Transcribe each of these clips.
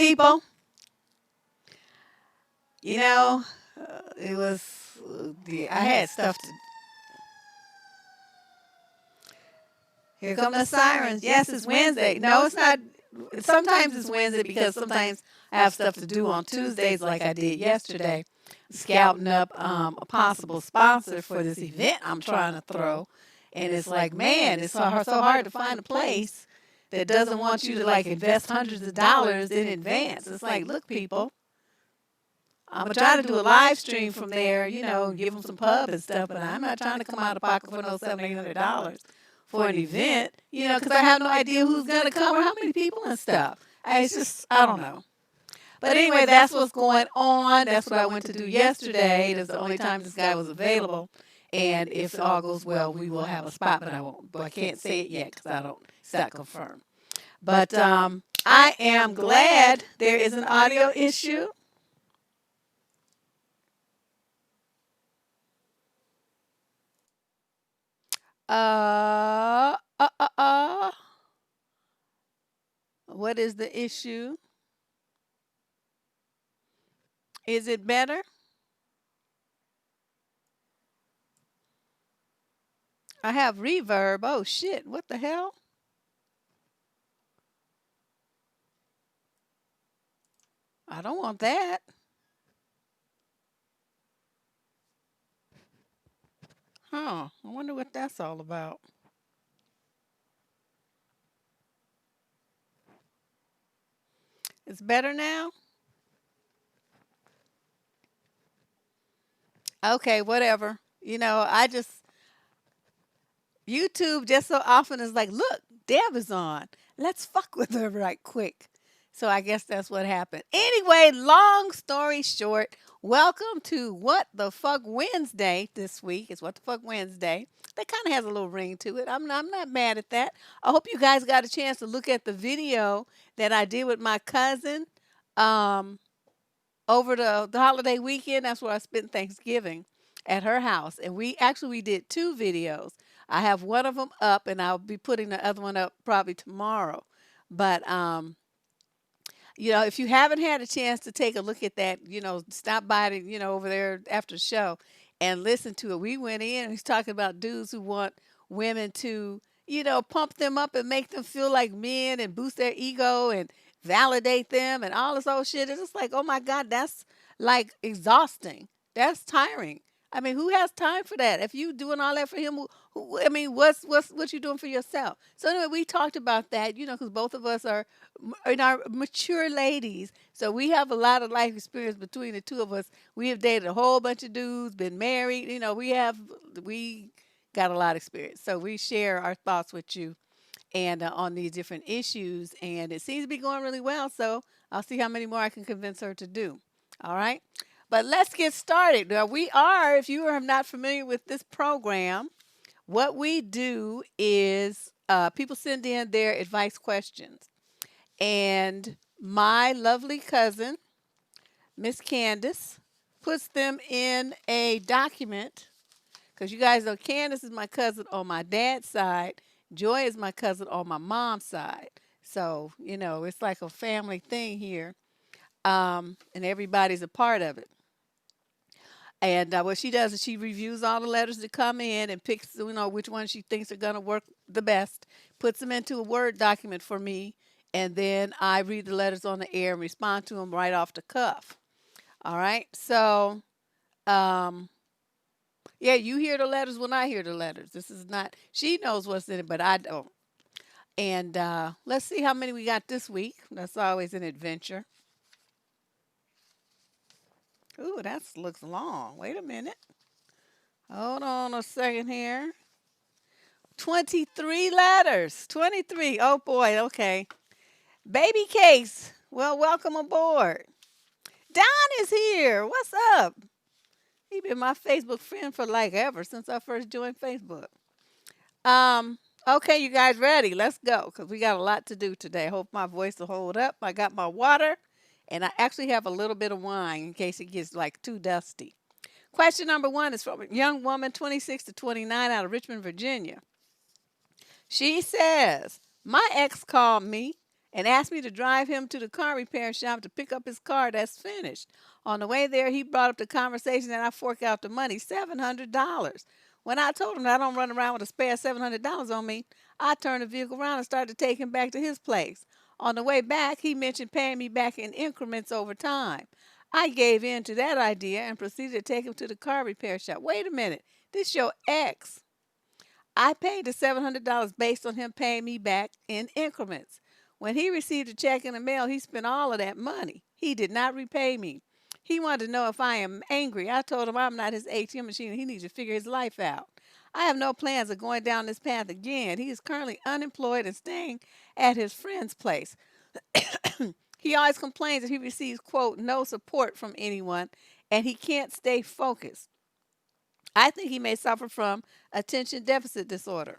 people. You know, it was, I had stuff to. Here come the sirens. Yes, it's Wednesday. No, it's not. Sometimes it's Wednesday because sometimes I have stuff to do on Tuesdays like I did yesterday, scouting up a possible sponsor for this event I'm trying to throw. And it's like, man, it's so hard to find a place that doesn't want you to like invest hundreds of dollars in advance. It's like, look, people, I'm gonna try to do a live stream from there, give them some pub and stuff, but I'm not trying to come out of pocket for no $700, $800 for an event, because I have no idea who's gonna come or how many people and stuff. It's just, I don't know. But anyway, that's what's going on. That's what I went to do yesterday. That's the only time this guy was available. And if all goes well, we will have a spot, but I can't say it yet because it's not confirmed. But I am glad there is an audio issue. Uh, uh, uh, uh. What is the issue? Is it better? I have reverb. Oh, shit. What the hell? I don't want that. Huh. I wonder what that's all about. It's better now? Okay, whatever. YouTube just so often is like, look, Deb is on. Let's fuck with her right quick. So I guess that's what happened. Anyway, long story short, welcome to What the Fuck Wednesday this week. It's What the Fuck Wednesday. That kind of has a little ring to it. I'm not mad at that. I hope you guys got a chance to look at the video that I did with my cousin um, over the holiday weekend. That's where I spent Thanksgiving at her house. And we did two videos. I have one of them up, and I'll be putting the other one up probably tomorrow. But if you haven't had a chance to take a look at that, stop by to, over there after the show and listen to it. We went in and he's talking about dudes who want women to, pump them up and make them feel like men and boost their ego and validate them and all this old shit. It's just like, oh my God, that's like exhausting. That's tiring. I mean, who has time for that? If you doing all that for him, I mean, what you doing for yourself? So anyway, we talked about that, because both of us are in our mature ladies, so we have a lot of life experience between the two of us. We have dated a whole bunch of dudes, been married. We got a lot of experience, so we share our thoughts with you and on these different issues, and it seems to be going really well. So I'll see how many more I can convince her to do. All right. But let's get started. Now, if you are not familiar with this program, what we do is people send in their advice questions. And my lovely cousin, Miss Candace, puts them in a document. Because you guys know Candace is my cousin on my dad's side. Joy is my cousin on my mom's side. So, it's like a family thing here. And everybody's a part of it. And what she does is she reviews all the letters that come in and picks, which ones she thinks are going to work the best, puts them into a Word document for me, and then I read the letters on the air and respond to them right off the cuff. All right. So, yeah, you hear the letters when I hear the letters. This is not, she knows what's in it, but I don't. And let's see how many we got this week. That's always an adventure. Ooh, that looks long. Wait a minute. Hold on a second here. 23 letters. 23. Oh boy, okay. Baby Case. Well, welcome aboard. Don is here. What's up? He been my Facebook friend for like ever since I first joined Facebook. Okay, you guys ready? Let's go, because we got a lot to do today. Hope my voice will hold up. I got my water, and I actually have a little bit of wine in case it gets like too dusty. Question number 1 is from a young woman, 26 to 29, out of Richmond, Virginia. She says, my ex called me and asked me to drive him to the car repair shop to pick up his car that's finished. On the way there, he brought up the conversation and I fork out the money, $700. When I told him that I don't run around with a spare $700 on me, I turned the vehicle around and started to take him back to his place. On the way back, he mentioned paying me back in increments over time. I gave in to that idea and proceeded to take him to the car repair shop. Wait a minute, this your ex. I paid the $700 based on him paying me back in increments. When he received a check in the mail, he spent all of that money. He did not repay me. He wanted to know if I am angry. I told him I'm not his ATM machine and he needs to figure his life out. I have no plans of going down this path again. He is currently unemployed and staying at his friend's place. He always complains that he receives, quote, no support from anyone and he can't stay focused. I think he may suffer from attention deficit disorder.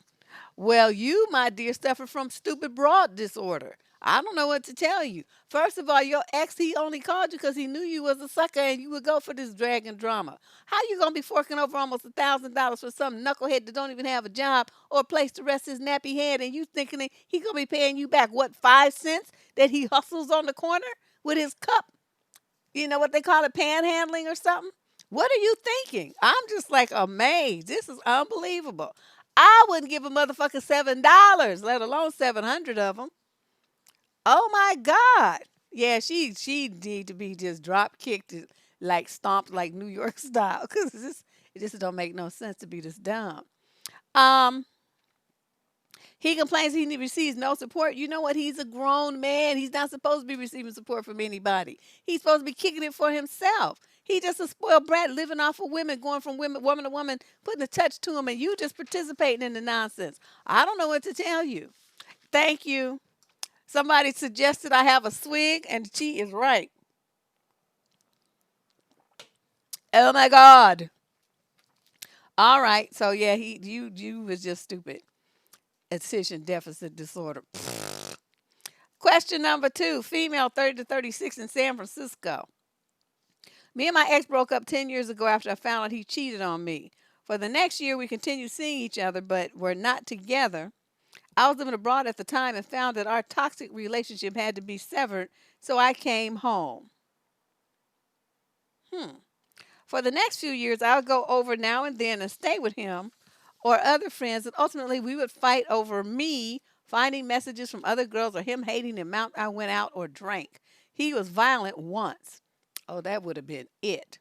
Well, you, my dear, suffer from stupid broad disorder. I don't know what to tell you. First of all, your ex, he only called you because he knew you was a sucker and you would go for this dragon drama. How you gonna be forking over almost $1,000 for some knucklehead that don't even have a job or a place to rest his nappy head, and you thinking that he gonna be paying you back what 5 cents that he hustles on the corner with his cup? You know what they call it, panhandling or something? What are you thinking? I'm just like amazed. This is unbelievable. I wouldn't give a motherfucker $7, let alone 700 of them. Oh my God. Yeah, she need to be just drop kicked, like stomped like New York style, because it just don't make no sense to be this dumb. Um, he complains he receives no support. You know what? He's a grown man. He's not supposed to be receiving support from anybody. He's supposed to be kicking it for himself. He just a spoiled brat living off of women, going from woman to woman, putting a touch to him, and you just participating in the nonsense. I don't know what to tell you. Thank you. Somebody suggested I have a swig, and she is right. Oh my God. All right. So yeah, you was just stupid. Attention deficit disorder. Question number 2. Female 30 to 36 in San Francisco. Me and my ex broke up 10 years ago after I found out he cheated on me. For the next year, we continued seeing each other, but were not together. I was living abroad at the time and found that our toxic relationship had to be severed, so I came home. Hmm. For the next few years, I would go over now and then and stay with him or other friends, and ultimately we would fight over me finding messages from other girls or him hating the amount I went out or drank. He was violent once. Oh, that would have been it.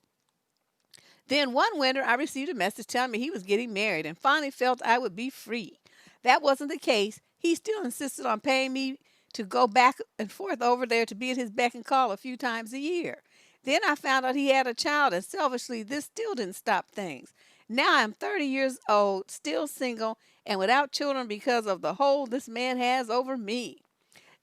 Then one winter, I received a message telling me he was getting married and finally felt I would be free. That wasn't the case. He still insisted on paying me to go back and forth over there to be at his beck and call a few times a year. Then I found out he had a child, and selfishly, this still didn't stop things. Now I'm 30 years old, still single, and without children because of the hold this man has over me.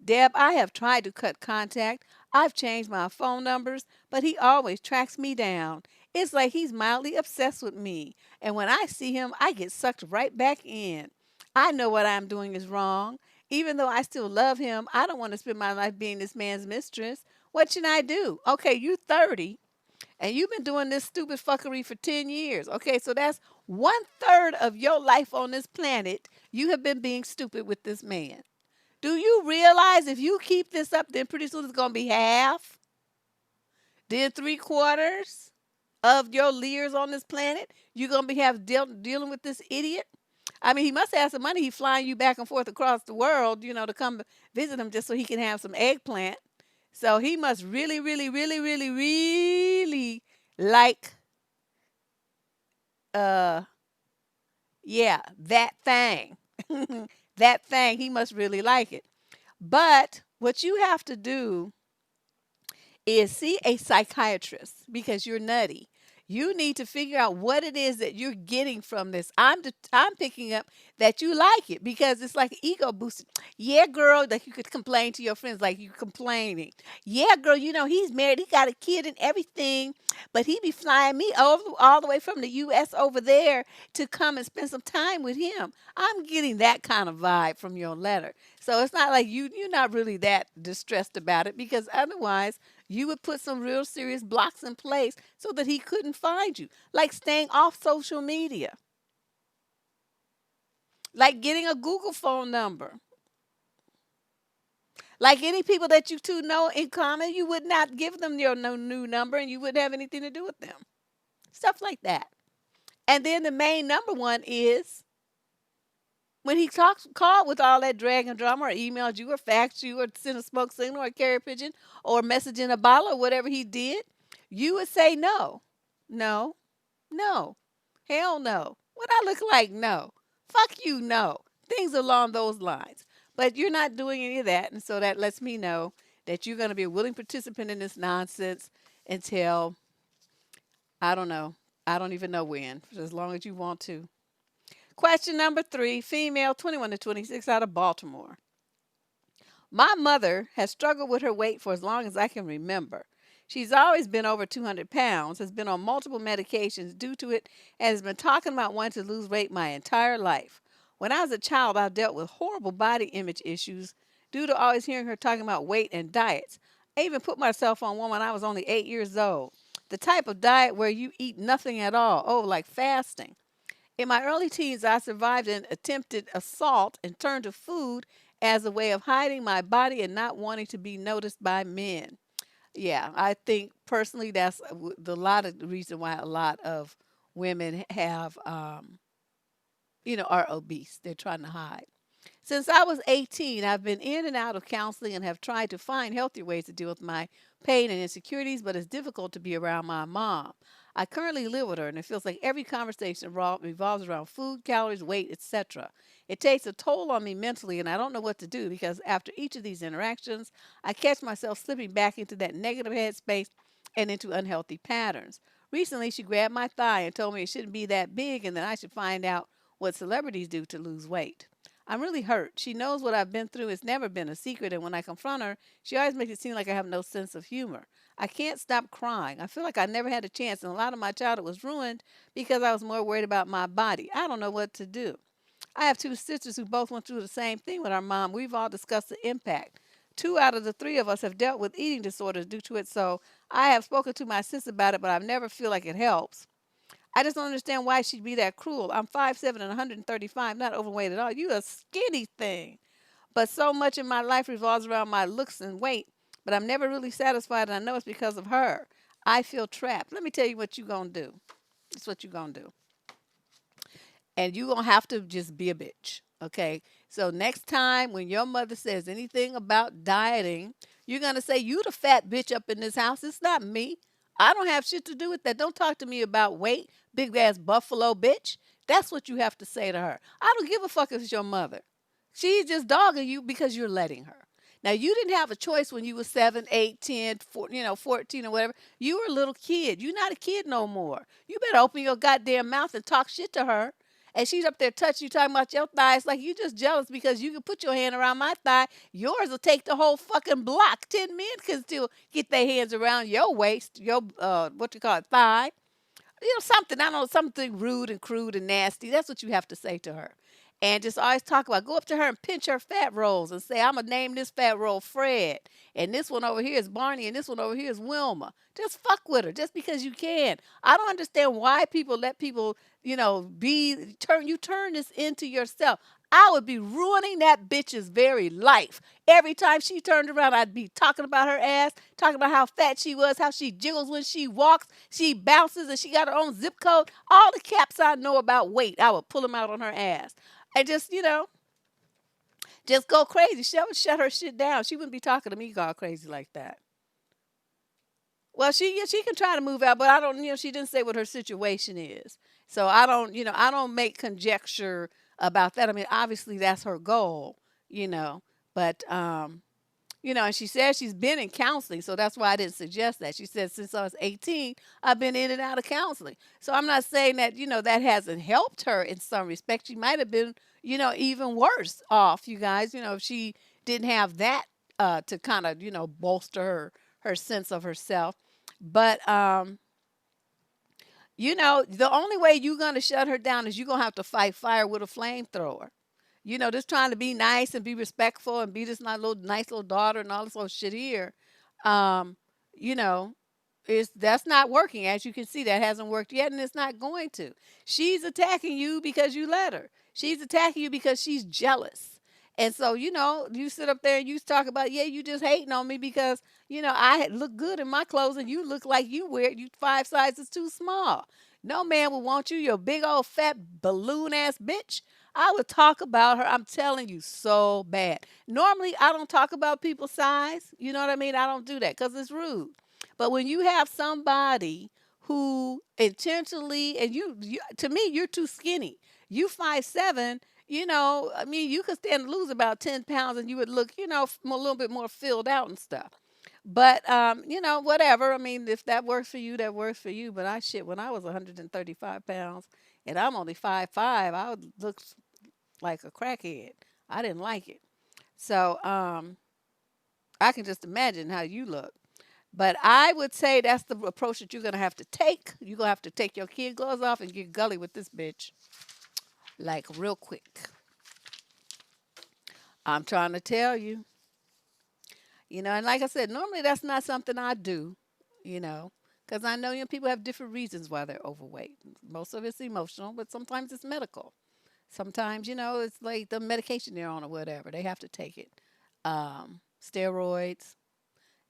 Deb, I have tried to cut contact. I've changed my phone numbers, but he always tracks me down. It's like he's mildly obsessed with me. And when I see him, I get sucked right back in. I know what I'm doing is wrong. Even though I still love him, I don't want to spend my life being this man's mistress. What should I do? Okay, you 30 and you've been doing this stupid fuckery for 10 years. Okay, so that's 1/3 of your life on this planet. You have been being stupid with this man. Do you realize if you keep this up, then pretty soon it's going to be half, then 3/4 of your years on this planet? You're going to be dealing with this idiot? I mean, he must have some money. He's flying you back and forth across the world, to come visit him just so he can have some eggplant. So he must really, really, really, really, really like, uh, yeah, that thing. That thing, he must really like it. But what you have to do is see a psychiatrist because you're nutty. You need to figure out what it is that you're getting from this. I'm picking up that you like it because it's like ego boosting. Yeah, girl, like you could complain to your friends like you complaining. Yeah, girl, he's married, he got a kid and everything, but he be flying me over all the way from the U.S. over there to come and spend some time with him. I'm getting that kind of vibe from your letter. So it's not like you're not really that distressed about it because otherwise you would put some real serious blocks in place so that he couldn't find you, like staying off social media, like getting a Google phone number, Like any people that you two know in common, you would not give them your no new number and you wouldn't have anything to do with them. Stuff like that. And then the main number one is when he talks called with all that drag and drama or emailed you or faxed you or sent a smoke signal or a carrier pigeon or message in a bottle or whatever he did, you would say no. No. No. Hell no. What I look like? No. Fuck you, no. Things along those lines. But you're not doing any of that. And so that lets me know that you're going to be a willing participant in this nonsense until, I don't know. I don't even know when, as long as you want to. Question number 3, female, 21 to 26, out of Baltimore. My mother has struggled with her weight for as long as I can remember. She's always been over 200 pounds, has been on multiple medications due to it, and has been talking about wanting to lose weight my entire life. When I was a child, I dealt with horrible body image issues due to always hearing her talking about weight and diets. I even put myself on one when I was only 8 years old. The type of diet where you eat nothing at all. Oh, like fasting. In my early teens, I survived an attempted assault and turned to food as a way of hiding my body and not wanting to be noticed by men. Yeah, I think personally that's the lot of the reason why a lot of women have, are obese. They're trying to hide. Since I was 18, I've been in and out of counseling and have tried to find healthier ways to deal with my pain and insecurities, but it's difficult to be around my mom. I currently live with her, and it feels like every conversation revolves around food, calories, weight, etc. It takes a toll on me mentally, and I don't know what to do because after each of these interactions, I catch myself slipping back into that negative headspace and into unhealthy patterns. Recently, she grabbed my thigh and told me it shouldn't be that big and that I should find out what celebrities do to lose weight. I'm really hurt. She knows what I've been through. It's never been a secret. And when I confront her, she always makes it seem like I have no sense of humor. I can't stop crying. I feel like I never had a chance. And a lot of my childhood was ruined because I was more worried about my body. I don't know what to do. I have two sisters who both went through the same thing with our mom. We've all discussed the impact. Two out of the three of us have dealt with eating disorders due to it. So I have spoken to my sis about it, but I never feel like it helps. I just don't understand why she'd be that cruel. I'm 5'7" and 135, not overweight at all. You a skinny thing. But so much in my life revolves around my looks and weight, but I'm never really satisfied, and I know it's because of her. I feel trapped. Let me tell you what you're going to do. It's what you're going to do. And you're going to have to just be a bitch. Okay? So next time when your mother says anything about dieting, you're going to say, you the fat bitch up in this house. It's not me. I don't have shit to do with that. Don't talk to me about weight, big ass buffalo bitch. That's what you have to say to her. I don't give a fuck if it's your mother. She's just dogging you because you're letting her. Now, you didn't have a choice when you were 7, 8, 10, 14 or whatever. You were a little kid. You're not a kid no more. You better open your goddamn mouth and talk shit to her. And she's up there touching you, talking about your thighs like you just jealous because you can put your hand around my thigh. Yours will take the whole fucking block. 10 men can still get their hands around your waist, your, what you call it, thigh. Something, I don't know, something rude and crude and nasty. That's what you have to say to her. And just always talk about, go up to her and pinch her fat rolls and say, I'm going to name this fat roll Fred. And this one over here is Barney. And this one over here is Wilma. Just fuck with her just because you can. I don't understand why people let people, turn this into yourself. I would be ruining that bitch's very life. Every time she turned around, I'd be talking about her ass, talking about how fat she was, how she jiggles when she walks, she bounces, and she got her own zip code. All the caps I know about weight, I would pull them out on her ass. And just go crazy. She would shut her shit down. She wouldn't be talking to me all crazy like that. Well, she can try to move out, but I don't, she didn't say what her situation is. So I don't make conjecture about that. I mean, obviously that's her goal, but and she says she's been in counseling, so that's why I didn't suggest that. She said since I was 18, I've been in and out of counseling. So I'm not saying that, that hasn't helped her in some respect. She might have been, even worse off, you guys, if she didn't have that to kind of, bolster her sense of herself. But the only way you're going to shut her down is you're going to have to fight fire with a flamethrower. Just trying to be nice and be respectful and be this nice little daughter and all this little shit here. Um, you know, that's not working. As you can see, that hasn't worked yet, and it's not going to. She's attacking you because you let her. She's attacking you because she's jealous. And so, you sit up there and you talk about, yeah, you just hating on me because, I look good in my clothes and you look like you wear you 5 sizes too small. No man would want you, your big old fat balloon ass bitch. I would talk about her. I'm telling you, so bad. Normally, I don't talk about people's size. You know what I mean? I don't do that because it's rude. But when you have somebody who intentionally, and to me, you're too skinny. You 5'7". I mean, you could stand to lose about 10 pounds and you would look, a little bit more filled out and stuff. But, whatever. I mean, if that works for you, that works for you. But when I was 135 pounds and I'm only 5'5", I would look like a crackhead. I didn't like it. So, I can just imagine how you look. But I would say that's the approach that you're going to have to take. You're going to have to take your kid gloves off and get gully with this bitch, like real quick. I'm trying to tell you. And like I said, normally that's not something I do, you know, because I know, people have different reasons why they're overweight. Most of it's emotional, but sometimes it's medical. Sometimes, it's like the medication they're on or whatever. They have to take it. Steroids,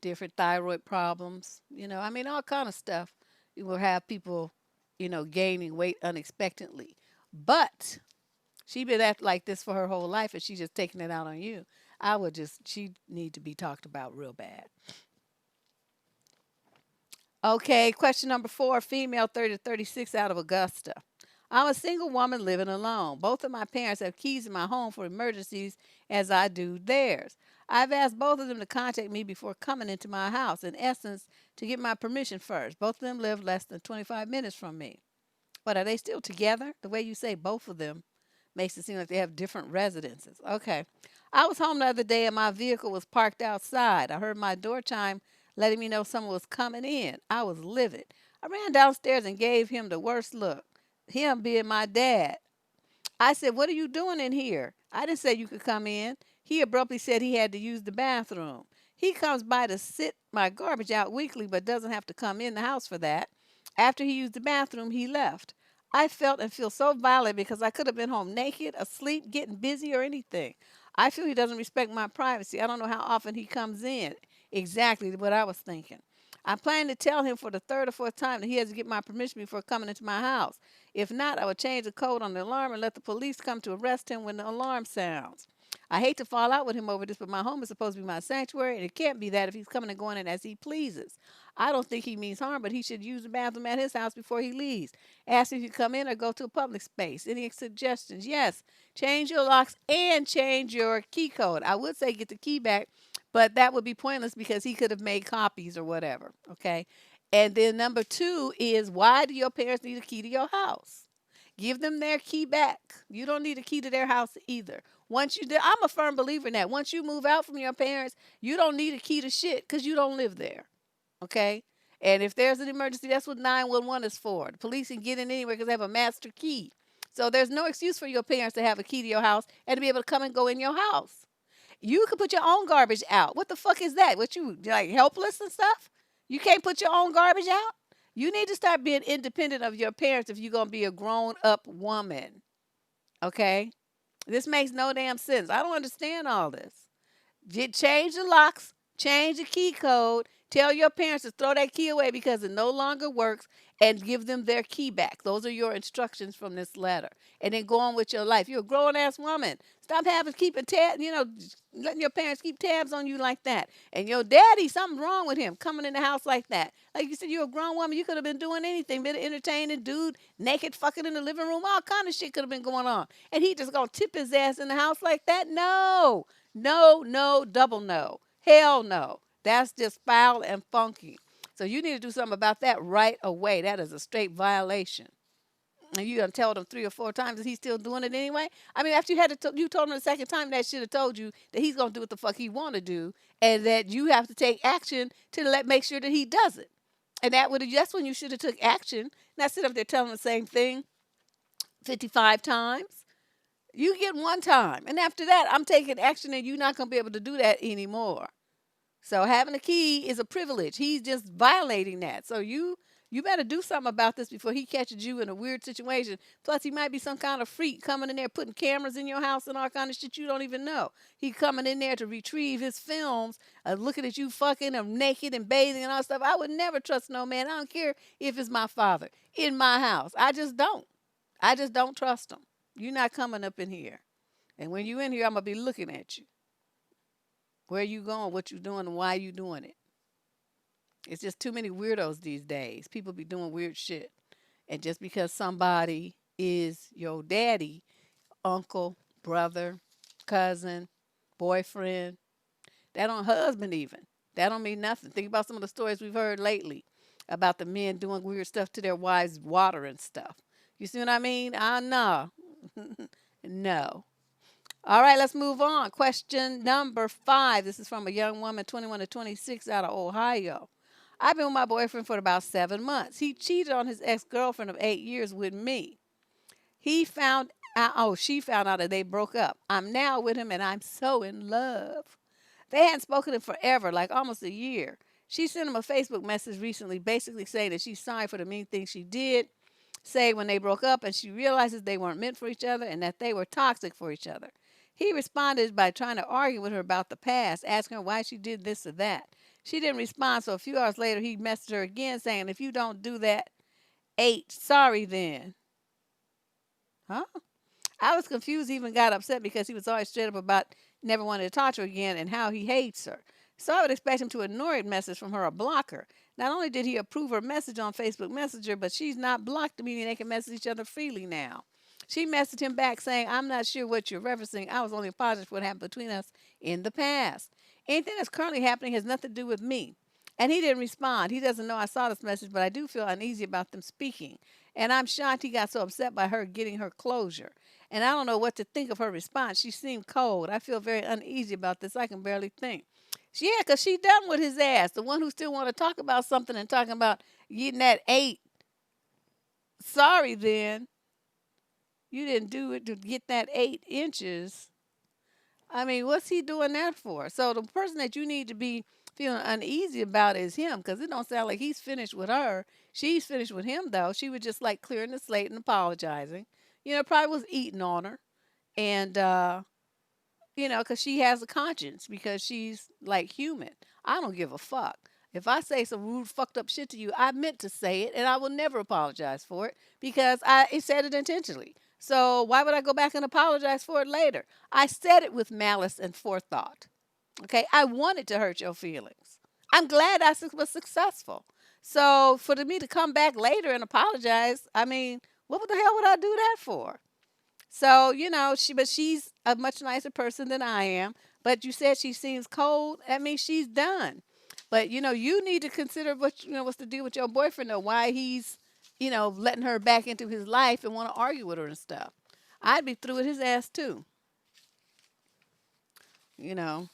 different thyroid problems, I mean, all kind of stuff. You will have people, gaining weight unexpectedly. But she been acting like this for her whole life, and she's just taking it out on you. She need to be talked about real bad. Okay, question number 4, female 30 to 36 out of Augusta. I'm a single woman living alone. Both of my parents have keys in my home for emergencies as I do theirs. I've asked both of them to contact me before coming into my house, in essence, to get my permission first. Both of them live less than 25 minutes from me. But are they still together? The way you say both of them makes it seem like they have different residences. Okay. I was home the other day and my vehicle was parked outside. I heard my door chime letting me know someone was coming in. I was livid. I ran downstairs and gave him the worst look. Him being my dad. I said, "What are you doing in here?" I didn't say you could come in. He abruptly said he had to use the bathroom. He comes by to sit my garbage out weekly, but doesn't have to come in the house for that. After he used the bathroom, he left. I felt and feel so violated because I could have been home naked, asleep, getting busy, or anything. I feel he doesn't respect my privacy. I don't know how often he comes in. Exactly what I was thinking. I plan to tell him for the third or fourth time that he has to get my permission before coming into my house. If not, I would change the code on the alarm and let the police come to arrest him when the alarm sounds. I hate to fall out with him over this, but my home is supposed to be my sanctuary, and it can't be that if he's coming and going in as he pleases. I don't think he means harm, but he should use the bathroom at his house before he leaves. Ask if you come in or go to a public space. Any suggestions? Yes. Change your locks and change your key code. I would say get the key back, but that would be pointless because he could have made copies or whatever. Okay. And then number 2 is, why do your parents need a key to your house? Give them their key back. You don't need a key to their house either. I'm a firm believer in that. Once you move out from your parents, you don't need a key to shit because you don't live there. Okay? And if there's an emergency, that's what 911 is for. The police can get in anywhere because they have a master key. So there's no excuse for your parents to have a key to your house and to be able to come and go in your house. You can put your own garbage out. What the fuck is that? What, you like helpless and stuff? You can't put your own garbage out? You need to start being independent of your parents if you're going to be a grown up woman. Okay? This makes no damn sense. I don't understand all this. Change the locks, change the key code, tell your parents to throw that key away because it no longer works, and give them their key back. Those are your instructions from this letter. And then go on with your life. You're a grown ass woman. Stop keeping tabs, letting your parents keep tabs on you like that. And your daddy, something wrong with him coming in the house like that. Like you said, you're a grown woman. You could have been doing anything, been entertaining dude, naked fucking in the living room. All kind of shit could have been going on. And he just gonna tip his ass in the house like that? No. No, no, double no. Hell no. That's just foul and funky. So you need to do something about that right away. That is a straight violation. And you gonna tell them 3 or 4 times that he's still doing it anyway? I mean, after you told him the second time, that should have told you that he's gonna do what the fuck he want to do, and that you have to take action to make sure that he does it. And that's when you should have took action. Not sit up there telling the same thing 55 times. You get one time, and after that, I'm taking action, and you're not gonna be able to do that anymore. So having a key is a privilege. He's just violating that. So you You better do something about this before he catches you in a weird situation. Plus, he might be some kind of freak coming in there putting cameras in your house and all kind of shit you don't even know. He coming in there to retrieve his films, looking at you fucking him naked and bathing and all stuff. I would never trust no man. I don't care if it's my father in my house. I just don't. I just don't trust him. You're not coming up in here. And when you in here, I'm gonna be looking at you. Where you going? What you doing? And why you doing it? It's just too many weirdos these days. People be doing weird shit. And just because somebody is your daddy, uncle, brother, cousin, boyfriend, that don't husband even. That don't mean nothing. Think about some of the stories we've heard lately about the men doing weird stuff to their wives, water and stuff. You see what I mean? No. No. All right, let's move on. Question number 5. This is from a young woman, 21 to 26, out of Ohio. I've been with my boyfriend for about 7 months. He cheated on his ex-girlfriend of 8 years with me. He found out, oh, she found out that they broke up. I'm now with him and I'm so in love. They hadn't spoken in forever, like almost a year. She sent him a Facebook message recently basically saying that she's sorry for the mean things she did say when they broke up, and she realizes they weren't meant for each other and that they were toxic for each other. He responded by trying to argue with her about the past, asking her why she did this or that. She didn't respond, so a few hours later he messaged her again saying, if you don't do that, 8, sorry then. Huh? I was confused, even got upset because he was always straight up about never wanting to talk to her again and how he hates her. So I would expect him to ignore a message from her or block her. Not only did he approve her message on Facebook Messenger, but she's not blocked, meaning they can message each other freely now. She messaged him back saying, I'm not sure what you're referencing. I was only apologizing for what happened between us in the past. Anything that's currently happening has nothing to do with me. And he didn't respond. He doesn't know I saw this message, but I do feel uneasy about them speaking. And I'm shocked he got so upset by her getting her closure. And I don't know what to think of her response. She seemed cold. I feel very uneasy about this. I can barely think. Yeah, because she done with his ass. The one who still want to talk about something and talking about getting that 8. Sorry, then. You didn't do it to get that 8 inches. I mean, what's he doing that for? So the person that you need to be feeling uneasy about is him, because it don't sound like he's finished with her. She's finished with him, though. She was just like clearing the slate and apologizing. Probably was eating on her. And, because she has a conscience, because she's like human. I don't give a fuck. If I say some rude, fucked up shit to you, I meant to say it, and I will never apologize for it because I said it intentionally. So why would I go back and apologize for it later? I said it with malice and forethought. Okay, I wanted to hurt your feelings. I'm glad I was successful. So for me to come back later and apologize, I mean, what the hell would I do that for? So, she's a much nicer person than I am. But you said she seems cold. That means she's done. But, you need to consider what's the deal with your boyfriend or why he's, letting her back into his life and want to argue with her and stuff. I'd be through with his ass too. You know.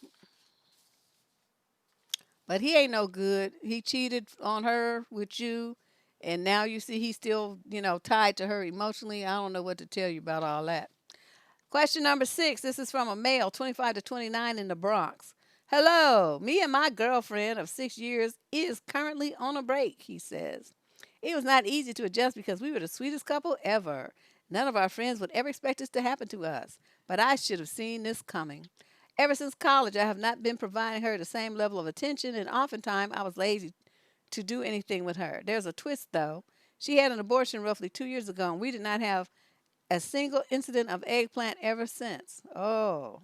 But he ain't no good. He cheated on her with you. And now you see he's still, tied to her emotionally. I don't know what to tell you about all that. Question number 6. This is from a male, 25 to 29 in the Bronx. Hello, me and my girlfriend of 6 years is currently on a break, he says. It was not easy to adjust because we were the sweetest couple ever. None of our friends would ever expect this to happen to us, but I should have seen this coming. Ever since college, I have not been providing her the same level of attention, and oftentimes I was lazy to do anything with her. There's a twist, though. She had an abortion roughly 2 years ago, and we did not have a single incident of eggplant ever since. Oh.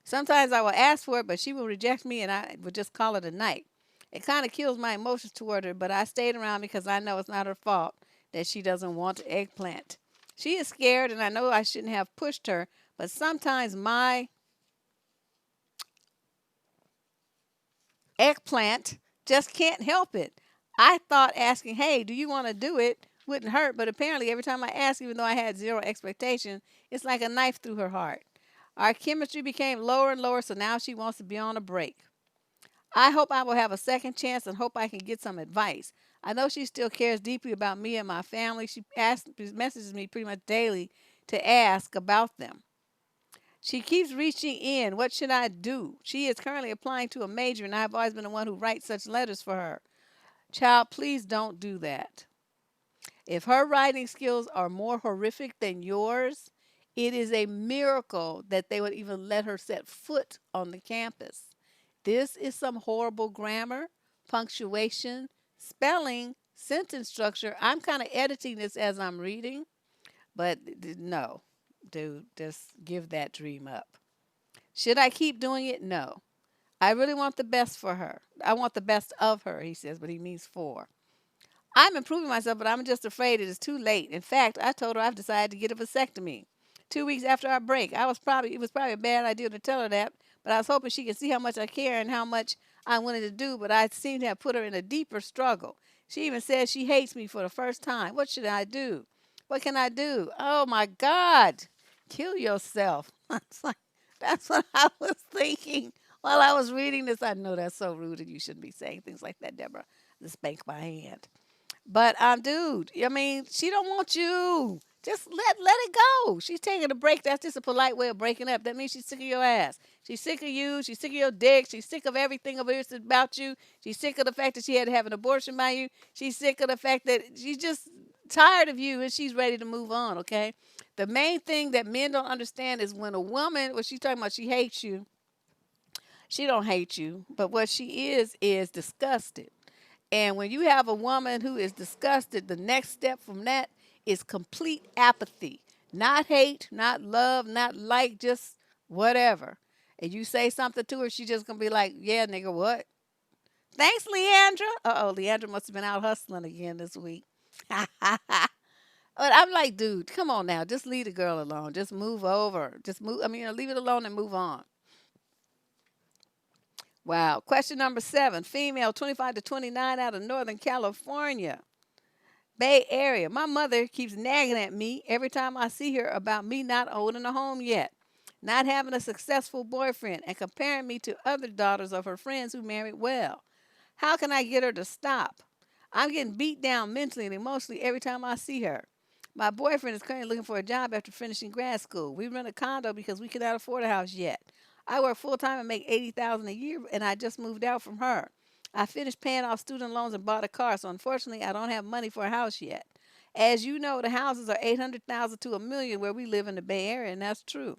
Sometimes I will ask for it, but she will reject me and I would just call it a night. It kind of kills my emotions toward her, but I stayed around because I know it's not her fault that she doesn't want the eggplant. She is scared, and I know I shouldn't have pushed her, but sometimes my eggplant just can't help it. I thought asking, hey, do you want to do it, wouldn't hurt, but apparently every time I ask, even though I had zero expectation, it's like a knife through her heart. Our chemistry became lower and lower, so now she wants to be on a break. I hope I will have a second chance and hope I can get some advice. I know she still cares deeply about me and my family. She messages me pretty much daily to ask about them. She keeps reaching in. What should I do? She is currently applying to a major, and I've always been the one who writes such letters for her. Child, please don't do that. If her writing skills are more horrific than yours, it is a miracle that they would even let her set foot on the campus. This is some horrible grammar, punctuation, spelling, sentence structure. I'm kind of editing this as I'm reading, but no, dude, just give that dream up. Should I keep doing it? No. I really want the best for her. I want the best of her, he says, but he means for. I'm improving myself, but I'm just afraid it is too late. In fact, I told her I've decided to get a vasectomy. 2 weeks after our break, it was probably a bad idea to tell her that, but I was hoping she could see how much I care and how much I wanted to do, but I seem to have put her in a deeper struggle. She even says she hates me for the first time. What should I do? What can I do? Oh my God. Kill yourself. That's what I was thinking while I was reading this. I know that's so rude and you shouldn't be saying things like that, Deborah. Just spank my hand. But dude, I mean, she don't want you. Just let it go. She's taking a break. That's just a polite way of breaking up. That means she's sick of your ass. She's sick of you. She's sick of your dick. She's sick of everything of yours about you. She's sick of the fact that she had to have an abortion by you. She's sick of the fact that she's just tired of you and she's ready to move on. Okay. The main thing that men don't understand is when a woman, what she's talking about, she hates you. She don't hate you, but what she is disgusted. And when you have a woman who is disgusted, the next step from that is complete apathy. Not hate, not love, not like, just whatever. And you say something to her, she's just gonna be like, yeah, nigga, what? Thanks, Leandra. Uh oh, Leandra must have been out hustling again this week. But I'm like, dude, come on now. Just leave the girl alone. Just move over. Just move. I mean, leave it alone and move on. Wow. Question number 7. Female, 25 to 29, out of Northern California. Bay Area. My mother keeps nagging at me every time I see her about me not owning a home yet, not having a successful boyfriend, and comparing me to other daughters of her friends who married well. How can I get her to stop? I'm getting beat down mentally and emotionally every time I see her. My boyfriend is currently looking for a job after finishing grad school. We rent a condo because we cannot afford a house yet. I work full time and make 80,000 a year, and I just moved out from her. I finished paying off student loans and bought a car, so unfortunately, I don't have money for a house yet. As you know, the houses are 800,000 to a million where we live in the Bay Area, and that's true.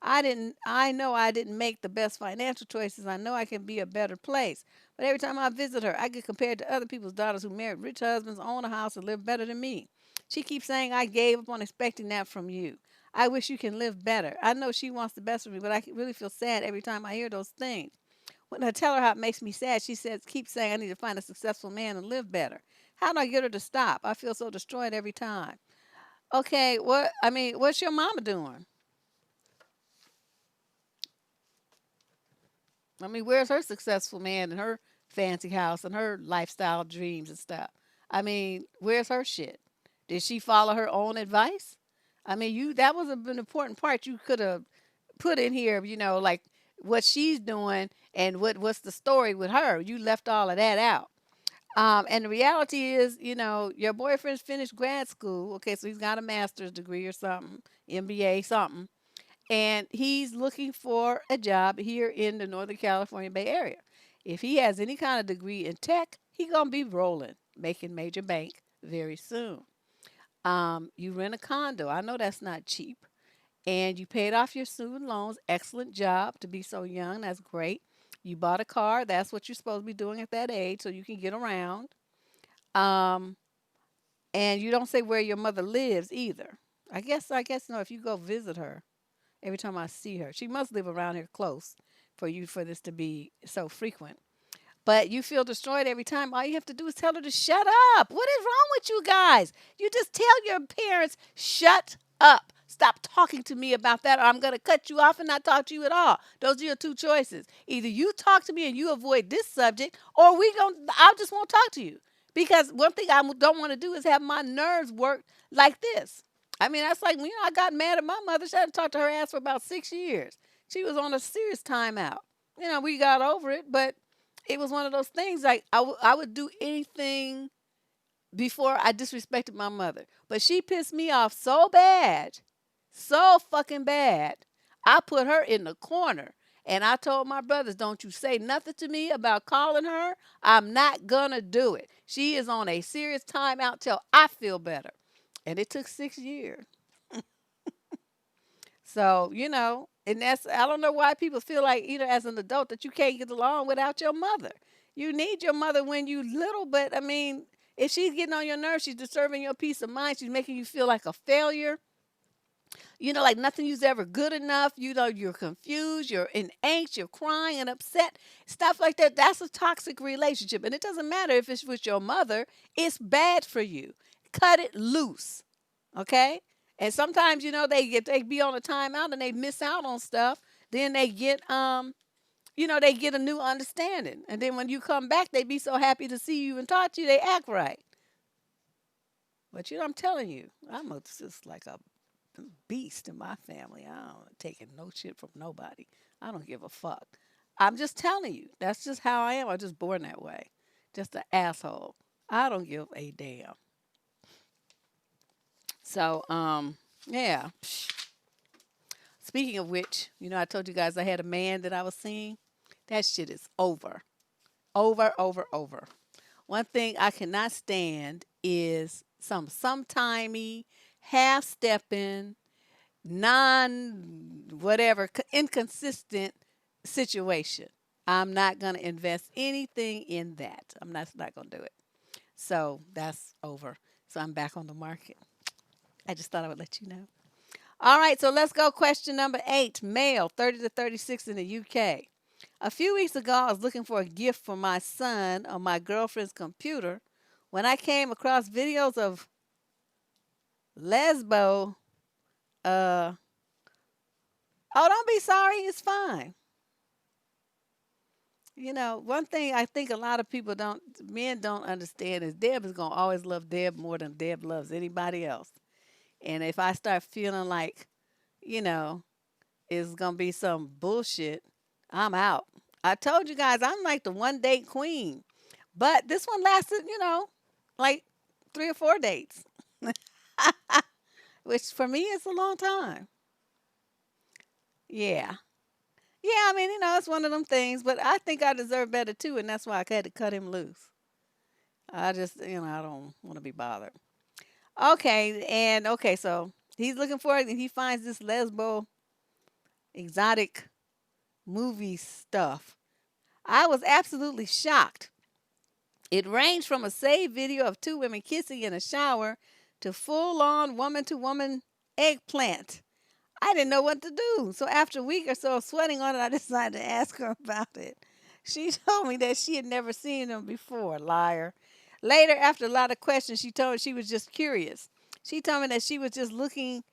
I know I didn't make the best financial choices. I know I can be a better place. But every time I visit her, I get compared to other people's daughters who married rich husbands, own a house, and live better than me. She keeps saying I gave up on expecting that from you. I wish you can live better. I know she wants the best for me, but I really feel sad every time I hear those things. When I tell her how it makes me sad, she says, keep saying I need to find a successful man and live better. How do I get her to stop? I feel so destroyed every time. Okay, what's your mama doing? I mean, where's her successful man and her fancy house and her lifestyle dreams and stuff? I mean, where's her shit? Did she follow her own advice? I mean, you that was an important part you could have put in here, like what she's doing and what's the story with her. You left all of that out. And the reality is, your boyfriend's finished grad school. Okay, so he's got a master's degree or something, MBA, something, and he's looking for a job here in the Northern California Bay Area. If he has any kind of degree in tech, he gonna be rolling, making major bank very soon. You rent a condo. I know that's not cheap, and you paid off your student loans. Excellent job to be so young. That's great. You bought a car. That's what you're supposed to be doing at that age, so you can get around. Um, and you don't say where your mother lives either. I guess no. If you go visit her, every time I see her. She must live around here close for this to be so frequent. But you feel destroyed every time. All you have to do is tell her to shut up. What is wrong with you guys? You just tell your parents, shut up. Stop talking to me about that, or I'm going to cut you off and not talk to you at all. Those are your two choices. Either you talk to me and you avoid this subject, or I just won't talk to you. Because one thing I don't want to do is have my nerves work like this. I mean, that's like, I got mad at my mother. She hadn't talked to her ass for about 6 years. She was on a serious timeout. We got over it, but it was one of those things like I would do anything before I disrespected my mother. But she pissed me off so bad, so fucking bad. I put her in the corner. And I told my brothers, don't you say nothing to me about calling her. I'm not going to do it. She is on a serious timeout till I feel better. And it took 6 years. So, and I don't know why people feel like, as an adult, that you can't get along without your mother. You need your mother when you little, but I mean, if she's getting on your nerves, she's disturbing your peace of mind, she's making you feel like a failure, like nothing you's ever good enough, you're confused, you're in angst, you're crying and upset, stuff like that. That's a toxic relationship. And it doesn't matter if it's with your mother, it's bad for you. Cut it loose. Okay? And sometimes, they be on a timeout and they miss out on stuff. Then they get a new understanding. And then when you come back, they be so happy to see you and talk to you, they act right. But I'm telling you, just like a beast in my family. I don't taking no shit from nobody. I don't give a fuck. I'm just telling you. That's just how I am. I'm just born that way. Just an asshole. I don't give a damn. So, yeah. Speaking of which, I told you guys I had a man that I was seeing. That shit is over. Over, over, over. One thing I cannot stand is sometimey, half stepping, non whatever, inconsistent situation. I'm not going to invest anything in that. I'm not going to do it. So that's over. So I'm back on the market. I just thought I would let you know. All right, so let's go. Question number 8. Male, 30 to 36 in the UK. A few weeks ago, I was looking for a gift for my son on my girlfriend's computer when I came across videos of lesbo. Uh, oh, don't be sorry. It's fine. One thing I think a lot of men don't understand is Deb is going to always love Deb more than Deb loves anybody else. And if I start feeling like, you know, it's going to be some bullshit, I'm out. I told you guys I'm like the one date queen. But this one lasted, like 3 or 4 dates, which for me is a long time. Yeah. Yeah, I mean, it's one of them things, but I think I deserve better too, and that's why I had to cut him loose. I just, I don't want to be bothered. Okay, so he's looking for it, and he finds this lesbo exotic movie stuff. I was absolutely shocked. It ranged from a saved video of two women kissing in a shower to full on woman to woman eggplant. I didn't know what to do. So after a week or so of sweating on it, I decided to ask her about it. She told me that she had never seen them before. Liar. Later, after a lot of questions, she told me she was just curious. She told me that she was just looking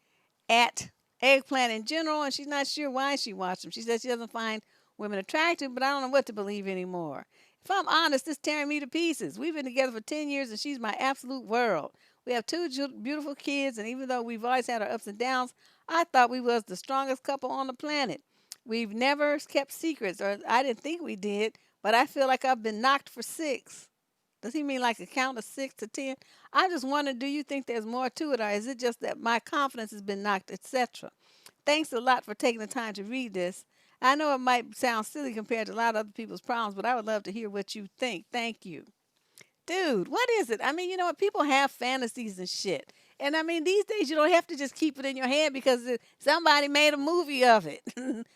at eggplant in general, and she's not sure why she watched them. She said she doesn't find women attractive, but I don't know what to believe anymore. If I'm honest, it's tearing me to pieces. We've been together for 10 years, and she's my absolute world. We have two beautiful kids, and even though we've always had our ups and downs, I thought we was the strongest couple on the planet. We've never kept secrets, or I didn't think we did, but I feel like I've been knocked for six. Does he mean like a count of 6 to 10? I just wonder, do you think there's more to it, or is it just that my confidence has been knocked, etc.? Thanks a lot for taking the time to read this. I know it might sound silly compared to a lot of other people's problems, but I would love to hear what you think. Thank you. Dude, what is it? I mean, you know what? People have fantasies and shit. And I mean, these days you don't have to just keep it in your head because somebody made a movie of it.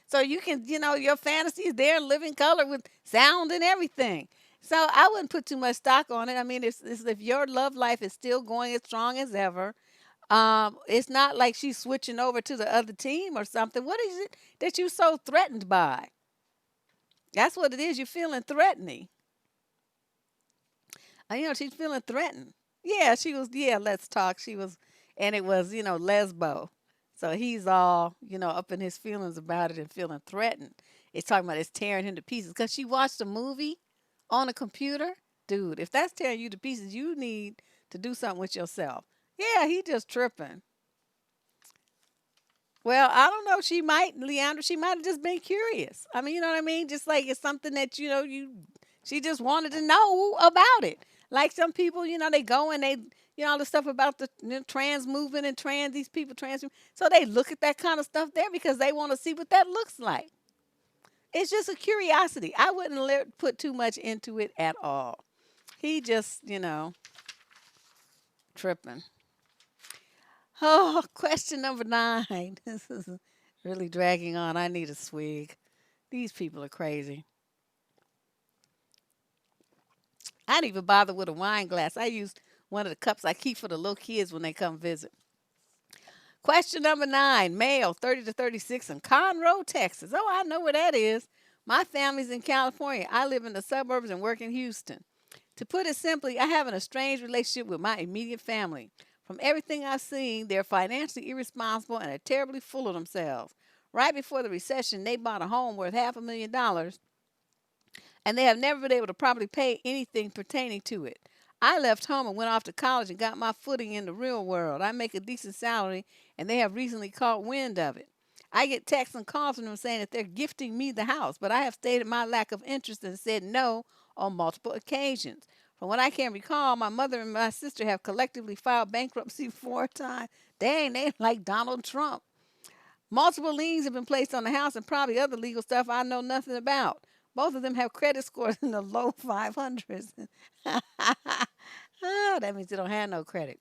So you can, your fantasy is there in living color with sound and everything. So I wouldn't put too much stock on it. I mean, if your love life is still going as strong as ever, it's not like she's switching over to the other team or something. What is it that you're so threatened by? That's what it is. You're feeling threatening. She's feeling threatened. Yeah, she was. Yeah, let's talk. She was, and it was, lesbo. So he's all, up in his feelings about it and feeling threatened. It's talking about it's tearing him to pieces because she watched a movie on a computer. Dude, if that's tearing you to pieces, you need to do something with yourself. Yeah, he just tripping. Well, I don't know. She might, Leandra, she might have just been curious. I mean, you know what I mean? Just like it's something that, she just wanted to know about it. Like some people, they go and they, all the stuff about the trans movement and these people trans. So they look at that kind of stuff there because they want to see what that looks like. It's just a curiosity. I wouldn't put too much into it at all. He just, tripping. Oh, question number 9. This is really dragging on. I need a swig. These people are crazy. I didn't even bother with a wine glass. I used one of the cups I keep for the little kids when they come visit. Question number 9, male, 30 to 36 in Conroe, Texas. Oh, I know where that is. My family's in California. I live in the suburbs and work in Houston. To put it simply, I have an estranged relationship with my immediate family. From everything I've seen, they're financially irresponsible and are terribly full of themselves. Right before the recession, they bought a home worth $500,000 and they have never been able to properly pay anything pertaining to it. I left home and went off to college and got my footing in the real world. I make a decent salary, and they have recently caught wind of it. I get texts and calls from them saying that they're gifting me the house, but I have stated my lack of interest and said no on multiple occasions. From what I can recall, my mother and my sister have collectively filed bankruptcy 4 times. Dang, they like Donald Trump. Multiple liens have been placed on the house and probably other legal stuff I know nothing about. Both of them have credit scores in the low 500s. Oh, that means they don't have no credit.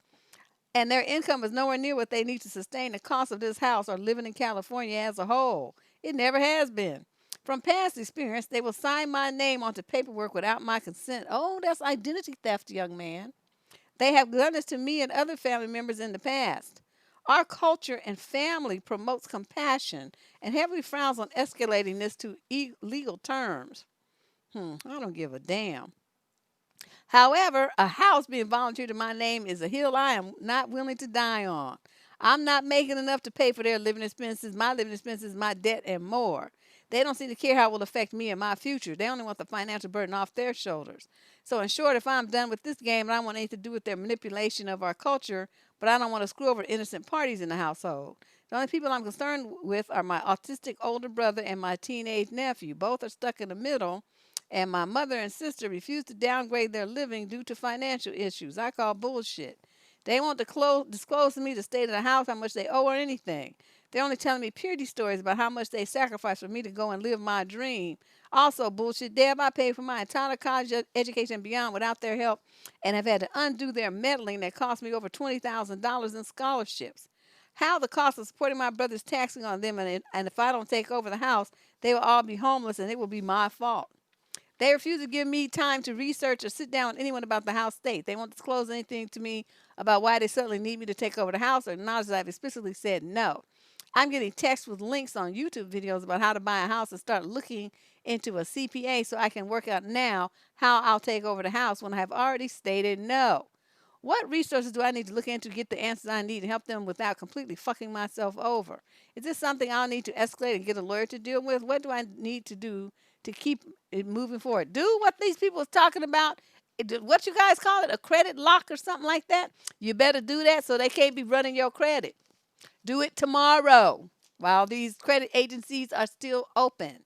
And their income is nowhere near what they need to sustain the cost of this house or living in California as a whole. It never has been. From past experience, they will sign my name onto paperwork without my consent. Oh, that's identity theft, young man. They have done this to me and other family members in the past. Our culture and family promotes compassion and heavily frowns on escalating this to legal terms. I don't give a damn. However, a house being volunteered in my name is a hill I am not willing to die on. I'm not making enough to pay for their living expenses, my debt, and more. They don't seem to care how it will affect me and my future. They only want the financial burden off their shoulders. So, in short, if I'm done with this game, I don't want anything to do with their manipulation of our culture, but I don't want to screw over innocent parties in the household. The only people I'm concerned with are my autistic older brother and my teenage nephew. Both are stuck in the middle, and my mother and sister refuse to downgrade their living due to financial issues. I call bullshit. They won't disclose to me the state of the house, how much they owe, or anything. They're only telling me purity stories about how much they sacrificed for me to go and live my dream. Also, bullshit. Deb, I paid for my entire college education and beyond without their help and have had to undo their meddling that cost me over $20,000 in scholarships. How the cost of supporting my brother's taxing on them, and if I don't take over the house, they will all be homeless and it will be my fault. They refuse to give me time to research or sit down with anyone about the house state. They won't disclose anything to me about why they suddenly need me to take over the house or acknowledge that I've explicitly said no. I'm getting texts with links on YouTube videos about how to buy a house and start looking into a CPA so I can work out now how I'll take over the house when I have already stated no. What resources do I need to look into to get the answers I need to help them without completely fucking myself over? Is this something I'll need to escalate and get a lawyer to deal with? What do I need to do to keep it moving forward? Do what these people is talking about. What you guys call it, a credit lock or something like that? You better do that so they can't be running your credit. Do it tomorrow while these credit agencies are still open.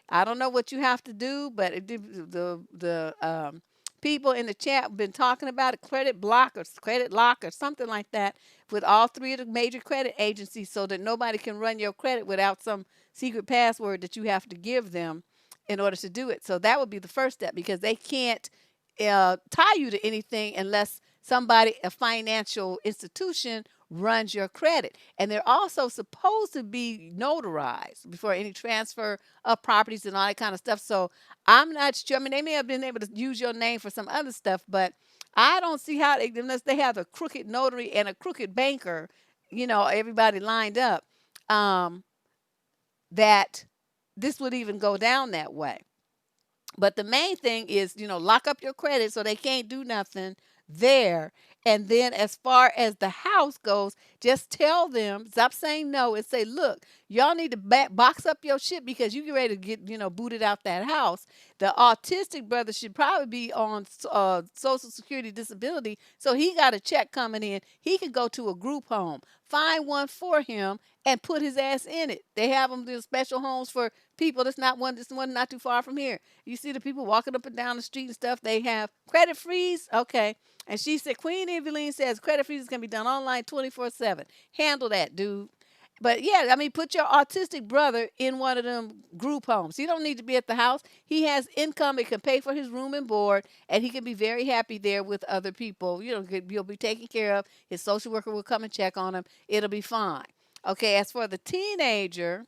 I don't know what you have to do, but the people in the chat have been talking about a credit block or credit lock or something like that with all three of the major credit agencies so that nobody can run your credit without some secret password that you have to give them in order to do it. So that would be the first step because they can't tie you to anything unless somebody, a financial institution, runs your credit. And they're also supposed to be notarized before any transfer of properties and all that kind of stuff. So I'm not sure. I mean, they may have been able to use your name for some other stuff, but I don't see how, unless they have a crooked notary and a crooked banker, everybody lined up, that this would even go down that way. But the main thing is, lock up your credit so they can't do nothing there. And then as far as the house goes, just tell them, stop saying no and say, look, y'all need to box up your shit because you get ready to get, booted out that house. The autistic brother should probably be on Social Security disability. So he got a check coming in. He could go to a group home, find one for him and put his ass in it. They have them do special homes for people. This one not too far from here. You see the people walking up and down the street and stuff. They have credit freeze. Okay. And she said, Queen Eveline says credit freezes can be done online 24/7. Handle that, dude. But yeah, I mean, put your autistic brother in one of them group homes. He don't need to be at the house. He has income. It can pay for his room and board, and he can be very happy there with other people. You'll be taken care of. His social worker will come and check on him. It'll be fine. Okay, as for the teenager,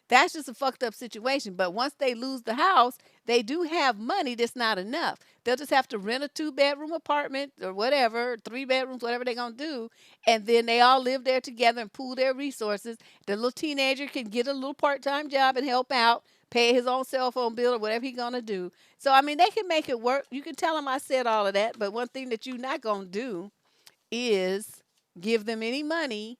that's just a fucked up situation. But once they lose the house, they do have money that's not enough. They'll just have to rent a 2 bedroom apartment or whatever, 3 bedrooms, whatever they're going to do. And then they all live there together and pool their resources. The little teenager can get a little part time job and help out, pay his own cell phone bill or whatever he's going to do. So, I mean, they can make it work. You can tell them I said all of that. But one thing that you're not going to do is give them any money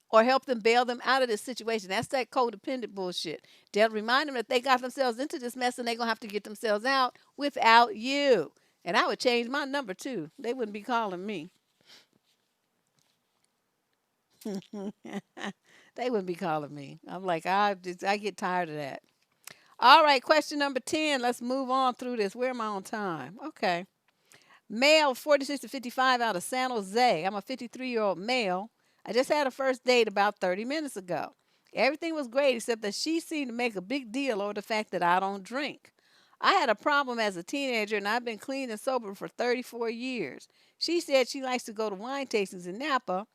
or help them bail them out of this situation. That's that codependent bullshit. They'll remind them that they got themselves into this mess and they're going to have to get themselves out without you. And I would change my number too. They wouldn't be calling me. They wouldn't be calling me. I'm like, I get tired of that. All right, question number 10. Let's move on through this. Where am I on time? Okay. Male, 46 to 55, out of San Jose. I'm a 53-year-old male. I just had a first date about 30 minutes ago. Everything was great except that she seemed to make a big deal over the fact that I don't drink. I had a problem as a teenager and I've been clean and sober for 34 years. She said she likes to go to wine tastings in Napa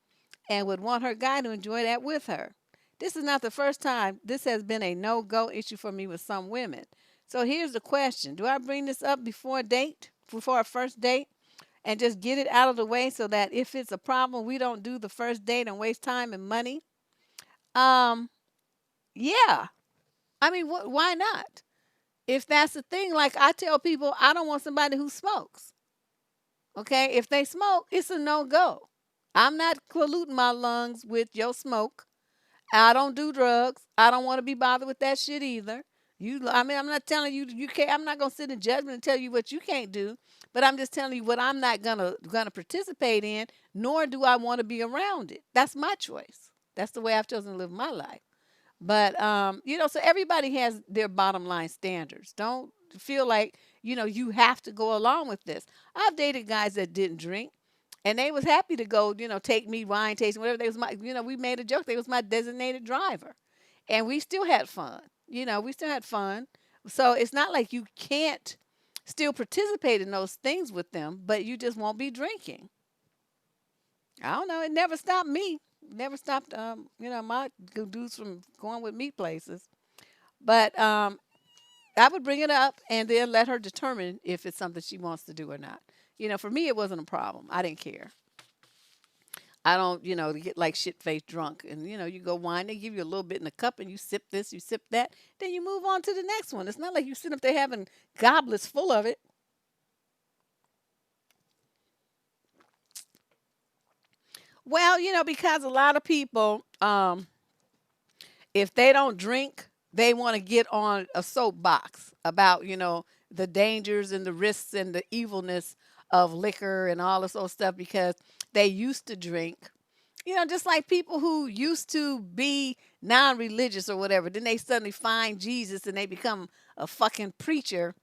and would want her guy to enjoy that with her. This is not the first time this has been a no-go issue for me with some women. So here's the question. Do I bring this up before a date, before a first date, and just get it out of the way so that if it's a problem, we don't do the first date and waste time and money? Um, yeah. I mean, why not? If that's the thing, like I tell people, I don't want somebody who smokes. Okay? If they smoke, it's a no-go. I'm not polluting my lungs with your smoke. I don't do drugs. I don't want to be bothered with that shit either. I mean, I'm not telling you you can't. I'm not gonna sit in judgment and tell you what you can't do. But I'm just telling you what I'm not gonna participate in. Nor do I want to be around it. That's my choice. That's the way I've chosen to live my life. But so everybody has their bottom line standards. Don't feel like you have to go along with this. I've dated guys that didn't drink, and they was happy to go, take me wine tasting, whatever. They was we made a joke. They was my designated driver, and we still had fun. We still had fun. So it's not like you can't still participate in those things with them, but you just won't be drinking. I don't know. It never stopped me. Never stopped, my dudes from going with me places. But I would bring it up and then let her determine if it's something she wants to do or not. For me, it wasn't a problem. I didn't care. I don't, get like shit faced drunk. And, you go wine, they give you a little bit in a cup and you sip this, you sip that. Then you move on to the next one. It's not like you sit up there having goblets full of it. Well, because a lot of people, if they don't drink, they want to get on a soapbox about, the dangers and the risks and the evilness of liquor and all this old stuff because they used to drink. Just like people who used to be non religious or whatever, then they suddenly find Jesus and they become a fucking preacher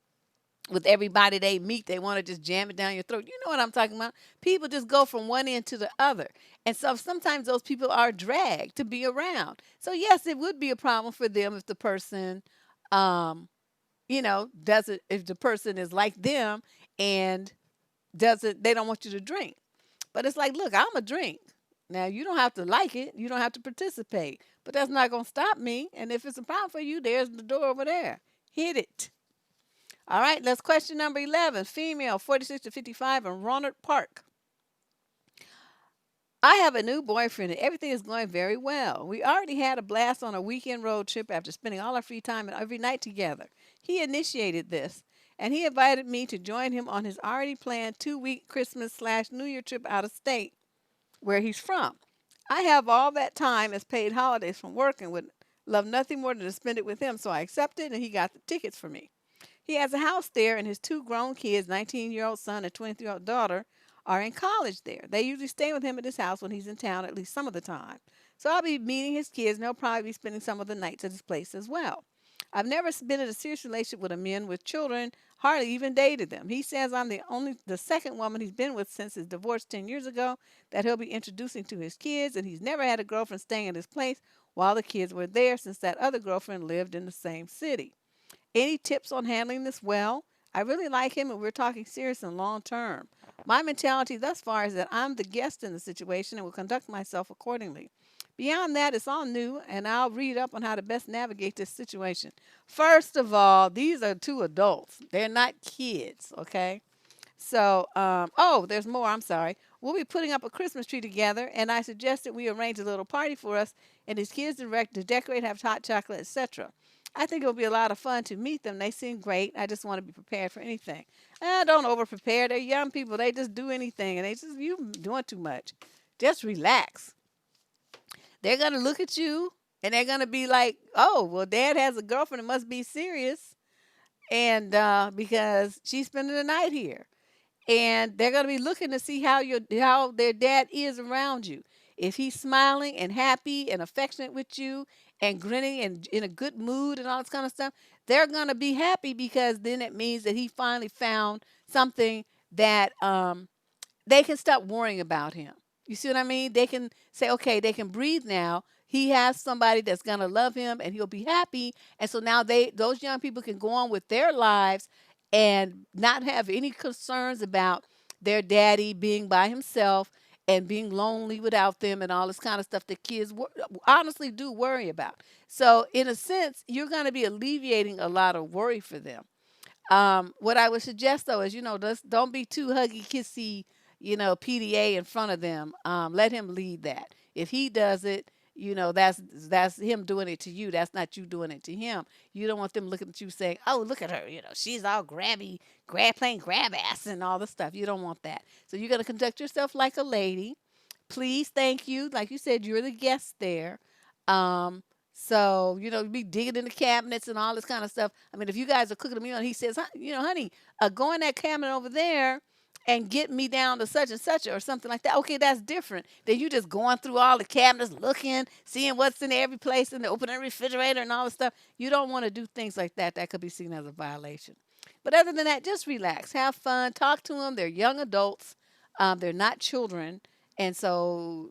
with everybody they meet. They want to just jam it down your throat. You know what I'm talking about? People just go from one end to the other. And so sometimes those people are dragged to be around. So yes, it would be a problem for them if the person doesn't, if the person is like them and doesn't, they don't want you to drink. But it's like, look, I'm a drink. Now you don't have to like it. You don't have to participate. But that's not gonna stop me. And if it's a problem for you, there's the door over there. Hit it. All right, let's question number 11. Female, 46 to 55 in Rohnert Park. I have a new boyfriend and everything is going very well. We already had a blast on a weekend road trip after spending all our free time and every night together. He initiated this and he invited me to join him on his already planned 2-week Christmas/New Year trip out of state where he's from. I have all that time as paid holidays from work and would love nothing more than to spend it with him, so I accepted and he got the tickets for me. He has a house there, and his 2 grown kids, 19-year-old son and 23-year-old daughter, are in college there. They usually stay with him at his house when he's in town at least some of the time. So I'll be meeting his kids, and they'll probably be spending some of the nights at his place as well. I've never been in a serious relationship with a man with children, hardly even dated them. He says I'm the second woman he's been with since his divorce 10 years ago that he'll be introducing to his kids, and he's never had a girlfriend staying at his place while the kids were there since that other girlfriend lived in the same city. Any tips on handling this well? I really like him and we're talking serious and long term. My mentality thus far is that I'm the guest in the situation and will conduct myself accordingly. Beyond that, it's all new, and I'll read up on how to best navigate this situation. First of all, these are two adults. They're not kids, okay? So, oh, there's more. I'm sorry. We'll be putting up a Christmas tree together, and I suggested we arrange a little party for us and his kids to decorate, have hot chocolate, etc. I think it'll be a lot of fun to meet them. They seem great. I just want to be prepared for anything. Don't over prepare. They're young people. They just do anything, and you doing too much. Just relax. They're gonna look at you, and they're gonna be like, "Oh, well, Dad has a girlfriend. It must be serious." And because she's spending the night here, and they're going to be looking to see how their dad is around you. If he's smiling and happy and affectionate with you and grinning and in a good mood and all this kind of stuff, they're going to be happy because then it means that he finally found something that they can stop worrying about him. You see what I mean? They can say, okay, they can breathe now. He has somebody that's gonna love him, and he'll be happy. And so now those young people can go on with their lives and not have any concerns about their daddy being by himself and being lonely without them and all this kind of stuff that kids honestly do worry about. So in a sense, you're going to be alleviating a lot of worry for them. What I would suggest though is, just don't be too huggy kissy, PDA in front of them. Let him lead that. If he does it, that's him doing it to you. That's not you doing it to him. You don't want them looking at you saying, "Oh, look at her. She's all grabby, playing grab ass and all this stuff." You don't want that. So you're gonna conduct yourself like a lady. Please, thank you. Like you said, you're the guest there. Um, so, be digging in the cabinets and all this kind of stuff. I mean, if you guys are cooking a meal and he says, honey, go in that cabinet over there and get me down to such and such or something like that. Okay, that's different than you just going through all the cabinets, looking, seeing what's in every place and opening the refrigerator and all this stuff. You don't want to do things like that. That could be seen as a violation. But other than that, just relax, have fun, talk to them. They're young adults. They're not children. And so,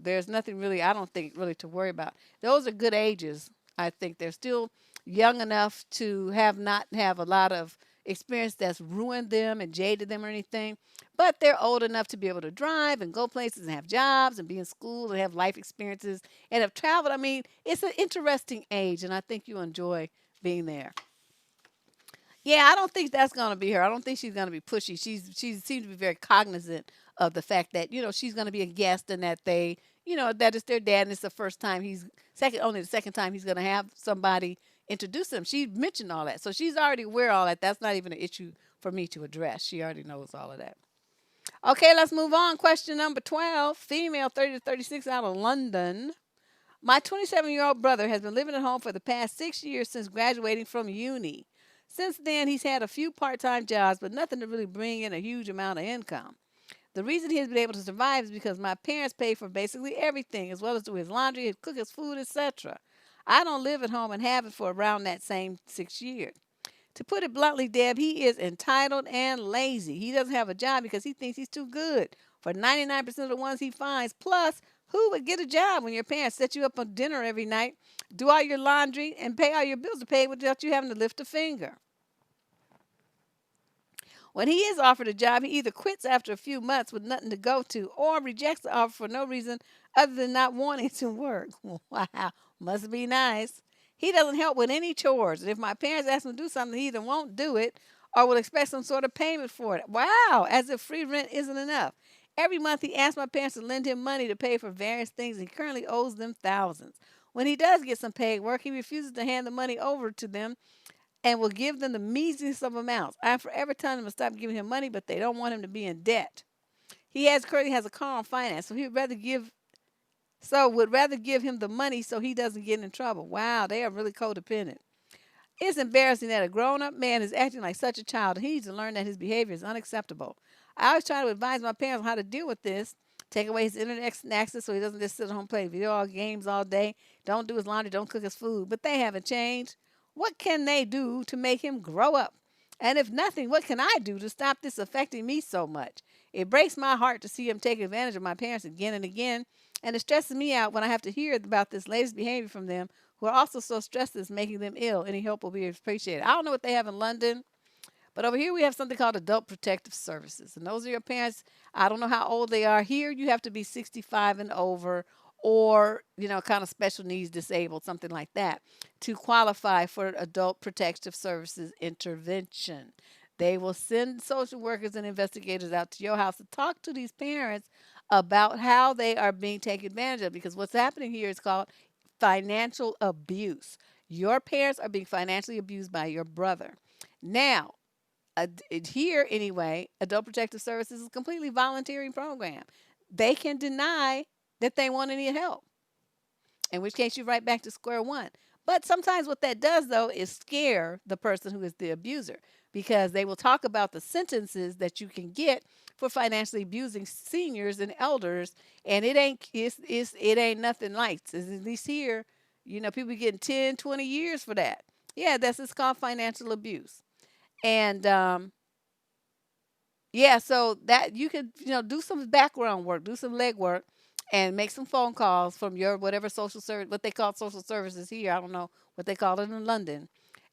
there's nothing really, I don't think, really to worry about. Those are good ages. I think they're still young enough to not have a lot of experience that's ruined them and jaded them or anything. But they're old enough to be able to drive and go places and have jobs and be in school and have life experiences and have traveled. I mean, it's an interesting age, and I think you enjoy being there. Yeah, I don't think that's gonna be her. I don't think she's gonna be pushy. She seems to be very cognizant of the fact that she's gonna be a guest and that that it's their dad and it's the first time only the second time he's gonna have somebody introduce them. She mentioned all that, so she's already aware of all that. That's not even an issue for me to address. She already knows all of that. Okay, let's move on. Question number 12. Female, 30 to 36, out of London. My 27-year-old brother has been living at home for the past 6 years since graduating from uni. Since then, he's had a few part time jobs, but nothing to really bring in a huge amount of income. The reason he has been able to survive is because my parents pay for basically everything, as well as do his laundry, cook his food, etc. I don't live at home and haven't for around that same 6 years. To put it bluntly, Deb, he is entitled and lazy. He doesn't have a job because he thinks he's too good for 99% of the ones he finds. Plus, who would get a job when your parents set you up on dinner every night, do all your laundry, and pay all your bills to pay without you having to lift a finger? When he is offered a job, he either quits after a few months with nothing to go to or rejects the offer for no reason other than not wanting to work. Wow, must be nice. He doesn't help with any chores. And if my parents ask him to do something, he either won't do it or will expect some sort of payment for it. Wow, as if free rent isn't enough. Every month he asks my parents to lend him money to pay for various things, and he currently owes them thousands. When he does get some paid work, he refuses to hand the money over to them and will give them the measliest of amounts. I forever tell them to stop giving him money, but they don't want him to be in debt. Currently has a car on finance, so would rather give him the money so he doesn't get in trouble. Wow, they are really codependent. It's embarrassing that a grown-up man is acting like such a child, and he needs to learn that his behavior is unacceptable. I always try to advise my parents on how to deal with this, Take away his internet access so he doesn't just sit at home and play video games all day. Don't do his laundry. Don't cook his food. But they haven't changed. What can they do to make him grow up? And if nothing, what can I do to stop this affecting me so much? It breaks my heart to see him take advantage of my parents again and again. And it stresses me out when I have to hear about this latest behavior from them, who are also so stressed it's making them ill. Any help will be appreciated. I don't know what they have in London, but over here we have something called Adult Protective Services. And those are your parents. I don't know how old they are. Here you have to be 65 and over, or, kind of special needs disabled, something like that, to qualify for Adult Protective Services intervention. They will send social workers and investigators out to your house to talk to these parents about how they are being taken advantage of, because what's happening here is called financial abuse. Your parents are being financially abused by your brother. Now, here anyway, Adult Protective Services is a completely voluntary program. They can deny that they want any help, in which case you're right back to square one. But sometimes what that does, though, is scare the person who is the abuser, because they will talk about the sentences that you can get for financially abusing seniors and elders, and it ain't nothing light. At least here, people getting 10, 20 years for that. Yeah, it's called financial abuse. And yeah, so that you could, do some background work, do some legwork, and make some phone calls from your whatever social service, what they call social services here. I don't know what they call it in London.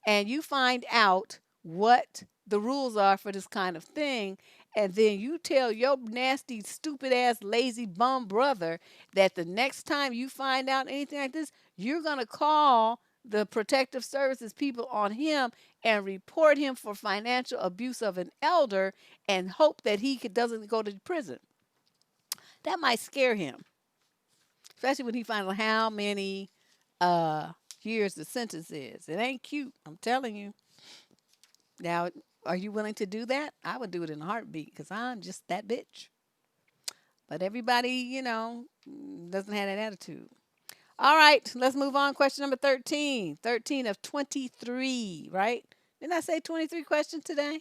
And you find out what the rules are for this kind of thing. And then you tell your nasty, stupid ass, lazy bum brother that the next time you find out anything like this, you're going to call the protective services people on him and report him for financial abuse of an elder, and hope that doesn't go to prison. That might scare him, especially when he finds out how many uh, years the sentence is. It ain't cute, I'm telling you. Now, are you willing to do that? I would do it in a heartbeat, because I'm just that bitch. But everybody, doesn't have that attitude. All right, let's move on. Question number 13. 13 of 23, right? Didn't I say 23 questions today?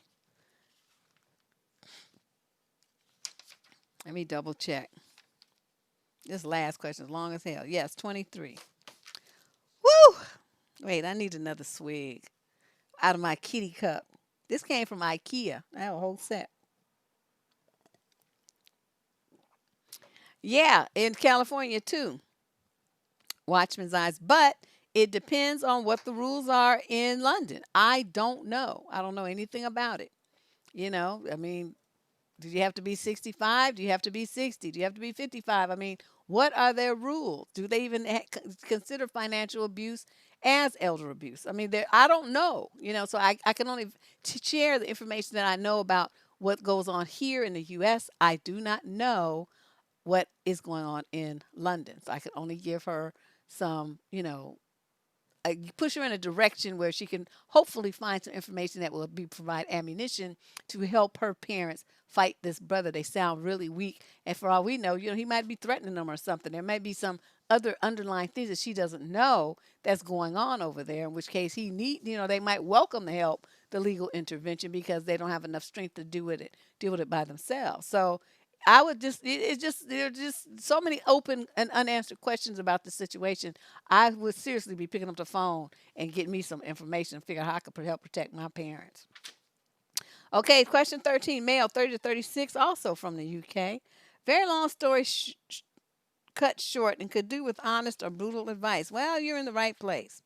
Let me double check. This last question is long as hell. Yes, 23. Woo! Wait, I need another swig out of my kitty cup. This came from IKEA. I have a whole set. Yeah, in California too. Watchman's eyes. But it depends on what the rules are in London. I don't know. I don't know anything about it. I mean, do you have to be 65? Do you have to be 60? Do you have to be 55? I mean, what are their rules? Do they even consider financial abuse as elder abuse? I mean, I don't know, so I can only share the information that I know about what goes on here in the U.S. I do not know what is going on in London. So I can only give her some, push her in a direction where she can hopefully find some information that will provide ammunition to help her parents fight this brother. They sound really weak, and for all we know, he might be threatening them or something. There might be some other underlying things that she doesn't know that's going on over there. In which case, they might welcome the help, the legal intervention, because they don't have enough strength to deal with it by themselves. So I would it's just there are just so many open and unanswered questions about the situation. I would seriously be picking up the phone and getting me some information and figure out how I could help protect my parents. Okay, question 13, male 30 to 36, also from the UK. Very long story cut short, and could do with honest or brutal advice. Well, you're in the right place.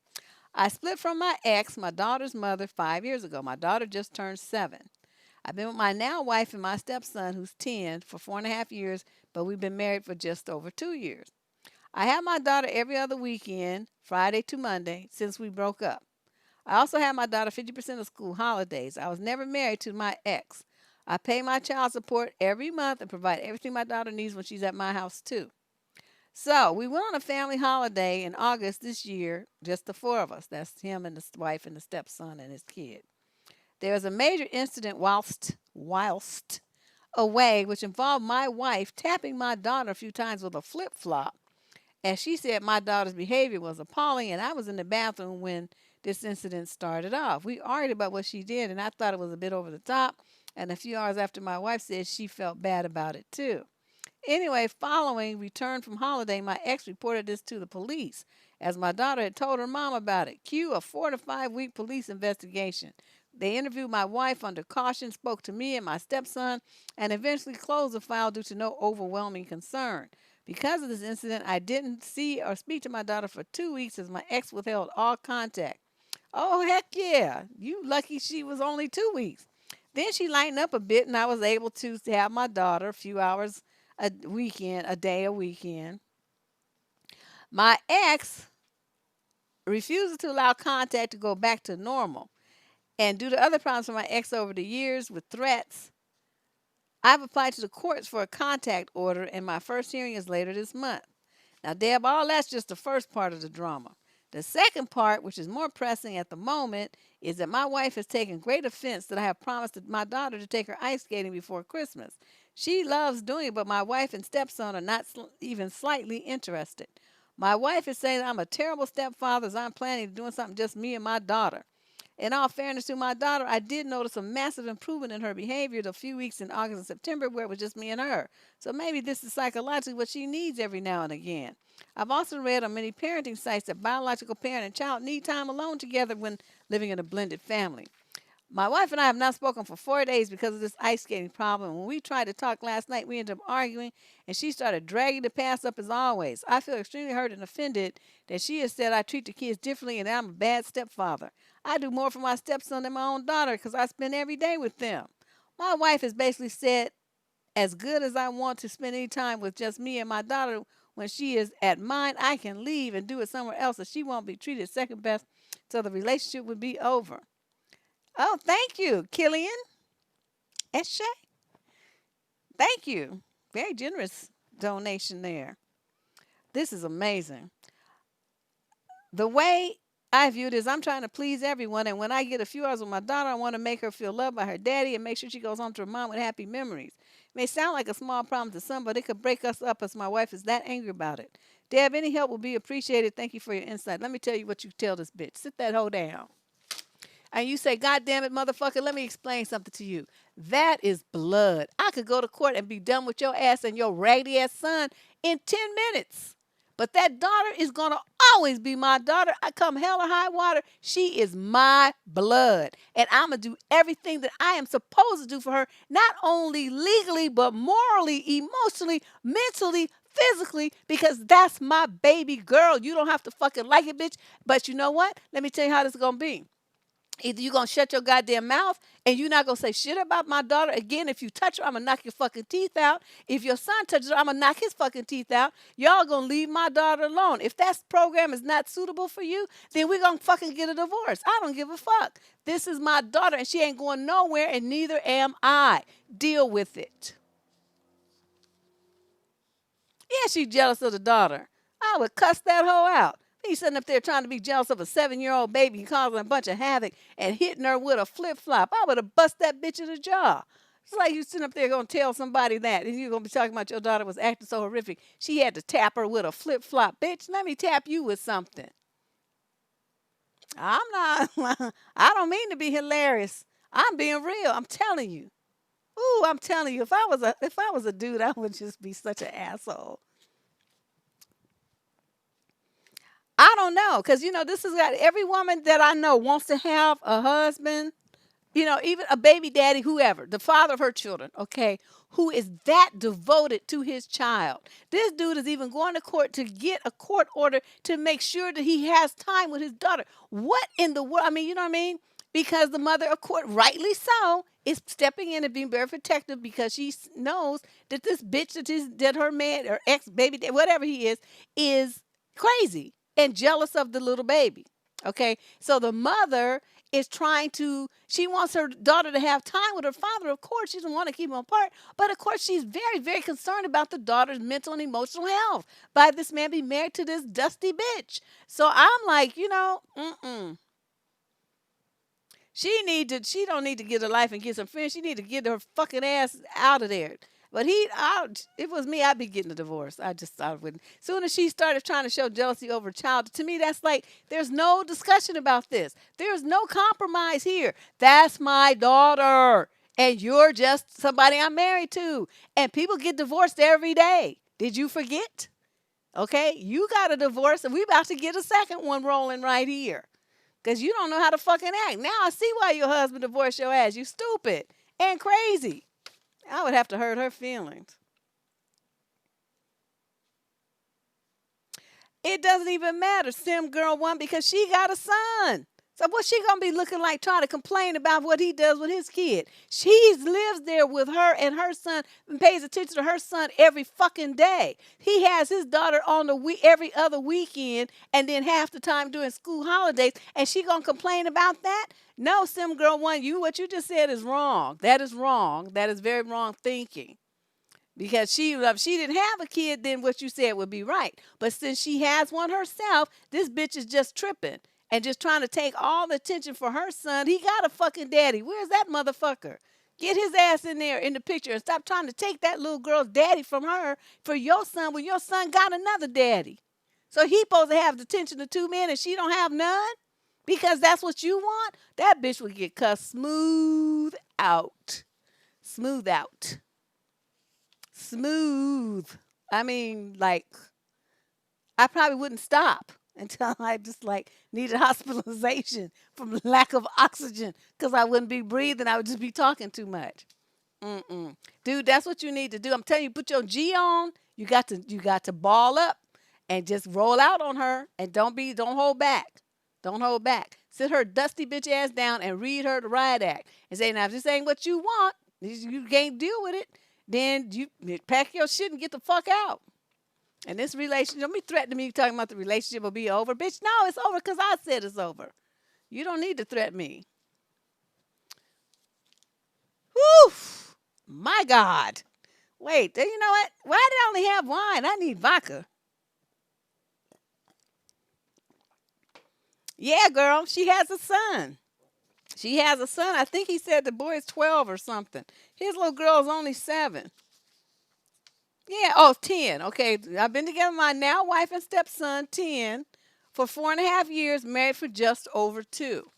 I split from my ex, my daughter's mother, 5 years ago. My daughter just turned 7. I've been with my now wife and my stepson, who's 10, for 4.5 years, but we've been married for just over 2 years. I have my daughter every other weekend, Friday to Monday, since we broke up. I also have my daughter 50% of school holidays. I was never married to my ex. I pay my child support every month and provide everything my daughter needs when she's at my house, too. So we went on a family holiday in August this year, just the four of us. That's him and his wife and the stepson and his kid. There was a major incident whilst away, which involved my wife tapping my daughter a few times with a flip flop. As she said, my daughter's behavior was appalling, and I was in the bathroom when this incident started off. We argued about what she did, and I thought it was a bit over the top. And a few hours after, my wife said she felt bad about it too. Anyway, following return from holiday, my ex reported this to the police, as my daughter had told her mom about it. Cue a 4 to 5 week police investigation. They interviewed my wife under caution, spoke to me and my stepson, and eventually closed the file due to no overwhelming concern. Because of this incident, I didn't see or speak to my daughter for 2 weeks as my ex withheld all contact. Oh, heck yeah. You lucky she was only 2 weeks. Then she lightened up a bit, and I was able to have my daughter a few hours a day a weekend. My ex refuses to allow contact to go back to normal. And due to other problems with my ex over the years with threats, I've applied to the courts for a contact order, and my first hearing is later this month. Now, Deb, all that's just the first part of the drama. The second part, which is more pressing at the moment, is that my wife has taken great offense that I have promised my daughter to take her ice skating before Christmas. She loves doing it, but my wife and stepson are not even slightly interested. My wife is saying that I'm a terrible stepfather as I'm planning to doing something just me and my daughter. In all fairness to my daughter, I did notice a massive improvement in her behavior the few weeks in August and September where it was just me and her. So maybe this is psychologically what she needs every now and again. I've also read on many parenting sites that biological parent and child need time alone together when living in a blended family. My wife and I have not spoken for 4 days because of this ice skating problem. When we tried to talk last night, we ended up arguing, and she started dragging the past up as always. I feel extremely hurt and offended that she has said I treat the kids differently and that I'm a bad stepfather. I do more for my stepson than my own daughter because I spend every day with them. My wife has basically said, as good as I want to spend any time with just me and my daughter, when she is at mine, I can leave and do it somewhere else, so she won't be treated second best, so the relationship would be over. Oh, thank you, Killian. Eshe. Thank you. Very generous donation there. This is amazing. The way I view it is I'm trying to please everyone, and when I get a few hours with my daughter, I want to make her feel loved by her daddy and make sure she goes home to her mom with happy memories. It may sound like a small problem to some, but it could break us up as my wife is that angry about it. Deb, any help will be appreciated. Thank you for your insight. Let me tell you what you tell this bitch. Sit that hoe down. And you say, God damn it, motherfucker, let me explain something to you. That is blood. I could go to court and be done with your ass and your raggedy ass son in 10 minutes. But that daughter is going to always be my daughter. I come hell or high water. She is my blood. And I'm going to do everything that I am supposed to do for her, not only legally, but morally, emotionally, mentally, physically, because that's my baby girl. You don't have to fucking like it, bitch. But you know what? Let me tell you how this is going to be. Either you're going to shut your goddamn mouth and you're not going to say shit about my daughter again. If you touch her, I'm going to knock your fucking teeth out. If your son touches her, I'm going to knock his fucking teeth out. Y'all going to leave my daughter alone. If that program is not suitable for you, then we're going to fucking get a divorce. I don't give a fuck. This is my daughter and she ain't going nowhere and neither am I. Deal with it. Yeah, she's jealous of the daughter. I would cuss that hoe out. He's sitting up there trying to be jealous of a 7-year-old baby and causing a bunch of havoc and hitting her with a flip-flop. I would have bust that bitch in the jaw. It's like you sitting up there going to tell somebody that, and you're going to be talking about your daughter was acting so horrific. She had to tap her with a flip-flop. Bitch, let me tap you with something. I'm not, I don't mean to be hilarious. I'm being real. I'm telling you. Ooh, I'm telling you, if I was a dude, I would just be such an asshole. I don't know, because this has got every woman that I know wants to have a husband, even a baby daddy, whoever, the father of her children, okay, who is that devoted to his child. This dude is even going to court to get a court order to make sure that he has time with his daughter. What in the world? I mean, you know what I mean? Because the mother of court, rightly so, is stepping in and being very protective because she knows that this bitch that her man or ex baby, whatever he is crazy and jealous of the little baby. Okay, so the mother is she wants her daughter to have time with her father. Of course, she doesn't want to keep them apart. But of course, she's very, very concerned about the daughter's mental and emotional health by this man being married to this dusty bitch. So I'm like, she don't need to get a life and get some friends. She need to get her fucking ass out of there. But it was me, I'd be getting a divorce. I just thought I wouldn't. Soon as she started trying to show jealousy over a child, to me, that's like, there's no discussion about this. There's no compromise here. That's my daughter. And you're just somebody I'm married to. And people get divorced every day. Did you forget? Okay, you got a divorce, and we about to get a second one rolling right here. Because you don't know how to fucking act. Now I see why your husband divorced your ass. You stupid and crazy. I would have to hurt her feelings. It doesn't even matter, Sim Girl One, because she got a son. So what's she gonna be looking like trying to complain about what he does with his kid? She lives there with her and her son and pays attention to her son every fucking day. He has his daughter on the every other weekend and then half the time during school holidays, and she gonna complain about that? No, Sim Girl One, what you just said is wrong. That is wrong. That is very wrong thinking. Because if she didn't have a kid, then what you said would be right. But since she has one herself, this bitch is just tripping and just trying to take all the attention for her son. He got a fucking daddy. Where's that motherfucker? Get his ass in there in the picture and stop trying to take that little girl's daddy from her for your son when your son got another daddy. So he supposed to have the attention of two men and she don't have none? Because that's what you want? That bitch would get cussed smooth out. Smooth out. Smooth. I mean, like, I probably wouldn't stop until I just like needed hospitalization from lack of oxygen because I wouldn't be breathing. I would just be talking too much. Mm-mm. Dude, that's what you need to do. I'm telling you, put your G on. You got to ball up and just roll out on her and don't hold back. Don't hold back. Sit her dusty bitch ass down and read her the riot act and say, now if this ain't what you want, you can't deal with it, then you pack your shit and get the fuck out. And this relationship, don't be threatening me talking about the relationship will be over. Bitch, no, it's over because I said it's over. You don't need to threaten me. Whew. My God. Wait, you know what? Why did I only have wine? I need vodka. Yeah, girl, she has a son. She has a son. I think he said the boy is 12 or something. His little girl is only 7. Yeah, oh, 10. Okay, I've been together with my now wife and stepson, 10, for 4.5 years, married for just over 2.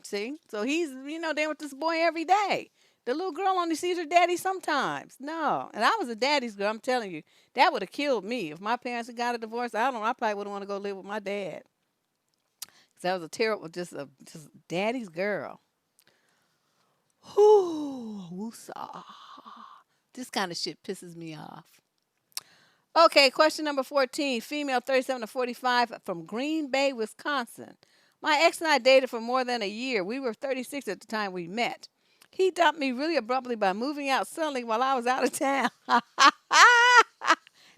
See? So he's, there with this boy every day. The little girl only sees her daddy sometimes. No. And I was a daddy's girl, I'm telling you. That would have killed me. If my parents had got a divorce, I probably would have wanted to go live with my dad. Because that was a terrible, just daddy's girl. Whoo, woosah. This kind of shit pisses me off. Okay, question number 14. Female 37 to 45 from Green Bay, Wisconsin. My ex and I dated for more than a year. We were 36 at the time we met. He dumped me really abruptly by moving out suddenly while I was out of town.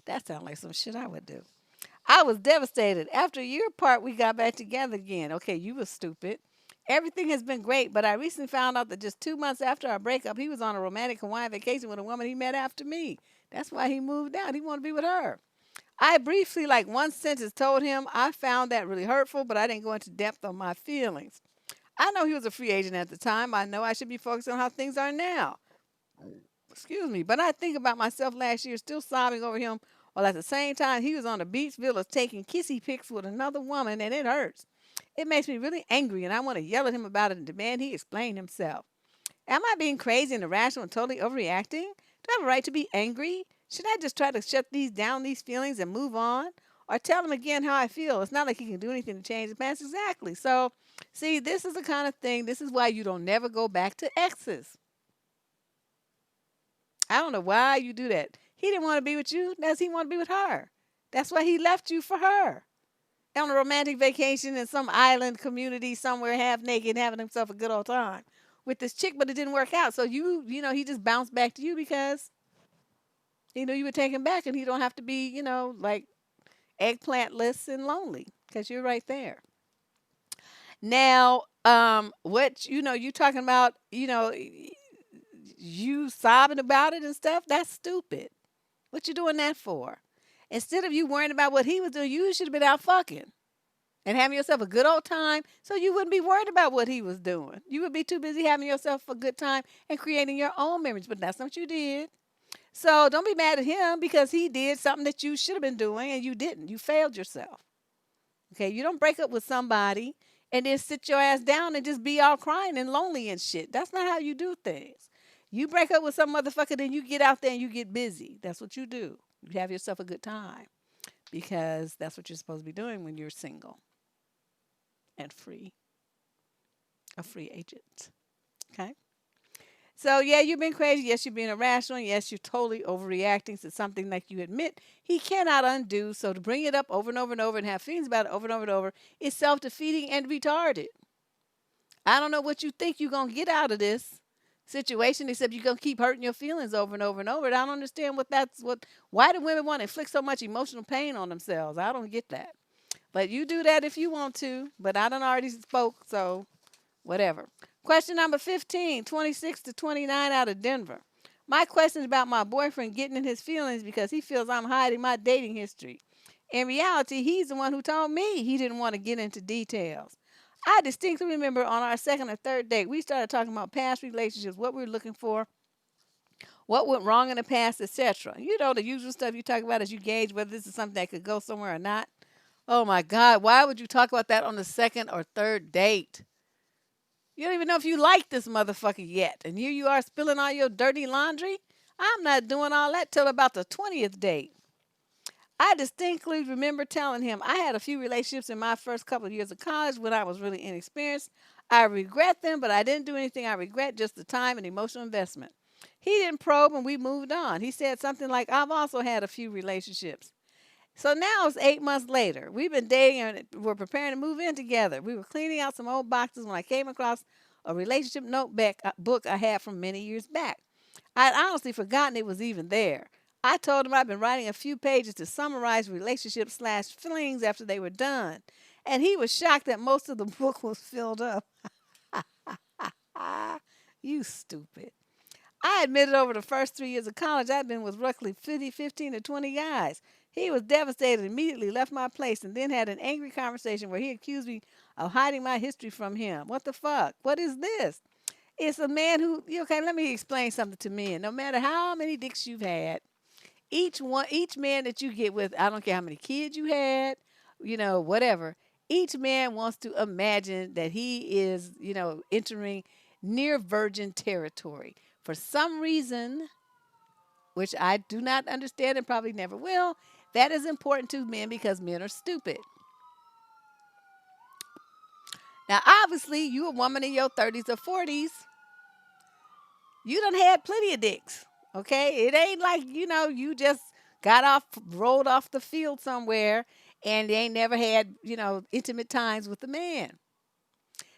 That sounds like some shit I would do. I was devastated. After a year apart, we got back together again. Okay, you were stupid. Everything has been great, but I recently found out that just 2 months after our breakup, he was on a romantic Hawaiian vacation with a woman he met after me. That's why he moved out. He wanted to be with her. I briefly, like one sentence, told him I found that really hurtful, but I didn't go into depth on my feelings. I know he was a free agent at the time. I know I should be focused on how things are now. Excuse me. But I think about myself last year still sobbing over him while at the same time he was on the beach village taking kissy pics with another woman, and it hurts. It makes me really angry, and I want to yell at him about it and demand he explain himself. Am I being crazy and irrational and totally overreacting? Do I have a right to be angry? Should I just try to shut these feelings and move on? Or tell him again how I feel? It's not like he can do anything to change the past. Exactly. So, see, this is the kind of thing, this is why you don't never go back to exes. I don't know why you do that. He didn't want to be with you. Does he want to be with her? That's why he left you for her. On a romantic vacation in some island community somewhere half naked having himself a good old time with this chick, but it didn't work out. So he just bounced back to you because you would take him back and he don't have to be, like eggplantless and lonely because you're right there. Now, what, you talking about, you sobbing about it and stuff, that's stupid. What you doing that for? Instead of you worrying about what he was doing, you should have been out fucking and having yourself a good old time so you wouldn't be worried about what he was doing. You would be too busy having yourself a good time and creating your own memories, but that's not what you did. So don't be mad at him because he did something that you should have been doing and you didn't. You failed yourself. Okay, you don't break up with somebody and then sit your ass down and just be all crying and lonely and shit. That's not how you do things. You break up with some motherfucker, then you get out there and you get busy. That's what you do. You have yourself a good time because that's what you're supposed to be doing when you're single and free, a free agent. Okay? So, yeah, you've been crazy. Yes, you're being irrational. Yes, you're totally overreacting to something like you admit he cannot undo. So, to bring it up over and over and over and have feelings about it over and over and over is self defeating and retarded. I don't know what you think you're going to get out of this situation, except you're going to keep hurting your feelings over and over and over. And I don't understand why do women want to inflict so much emotional pain on themselves? I don't get that. But you do that if you want to. But I done already spoke, so whatever. Question number 15, 26 to 29 out of Denver. My question is about my boyfriend getting in his feelings because he feels I'm hiding my dating history. In reality, he's the one who told me he didn't want to get into details. I distinctly remember on our second or third date, we started talking about past relationships, what we were looking for, what went wrong in the past, etc. You know, the usual stuff you talk about as you gauge whether this is something that could go somewhere or not. Oh my God, why would you talk about that on the second or third date? You don't even know if you like this motherfucker yet. And here you are spilling all your dirty laundry. I'm not doing all that till about the 20th date. I distinctly remember telling him I had a few relationships in my first couple of years of college when I was really inexperienced. I regret them, but I didn't do anything I regret, just the time and emotional investment. He didn't probe and we moved on. He said something like, I've also had a few relationships. So now it's 8 months later. We've been dating and we're preparing to move in together. We were cleaning out some old boxes when I came across a relationship notebook book I had from many years back. I'd honestly forgotten it was even there. I told him I'd been writing a few pages to summarize relationships slash feelings after they were done. And he was shocked that most of the book was filled up. You stupid. I admitted over the first 3 years of college I'd been with roughly 15 to 20 guys. He was devastated, immediately left my place, and then had an angry conversation where he accused me of hiding my history from him. What the fuck? What is this? It's a man who, okay, let me explain something to men. No matter how many dicks you've had, each man that you get with, I don't care how many kids you had, whatever, each man wants to imagine that he is, entering near virgin territory. For some reason, which I do not understand and probably never will, that is important to men because men are stupid. Now, obviously, you a woman in your 30s or 40s, you done had plenty of dicks, okay? It ain't like, you just rolled off the field somewhere and they ain't never had, intimate times with a man.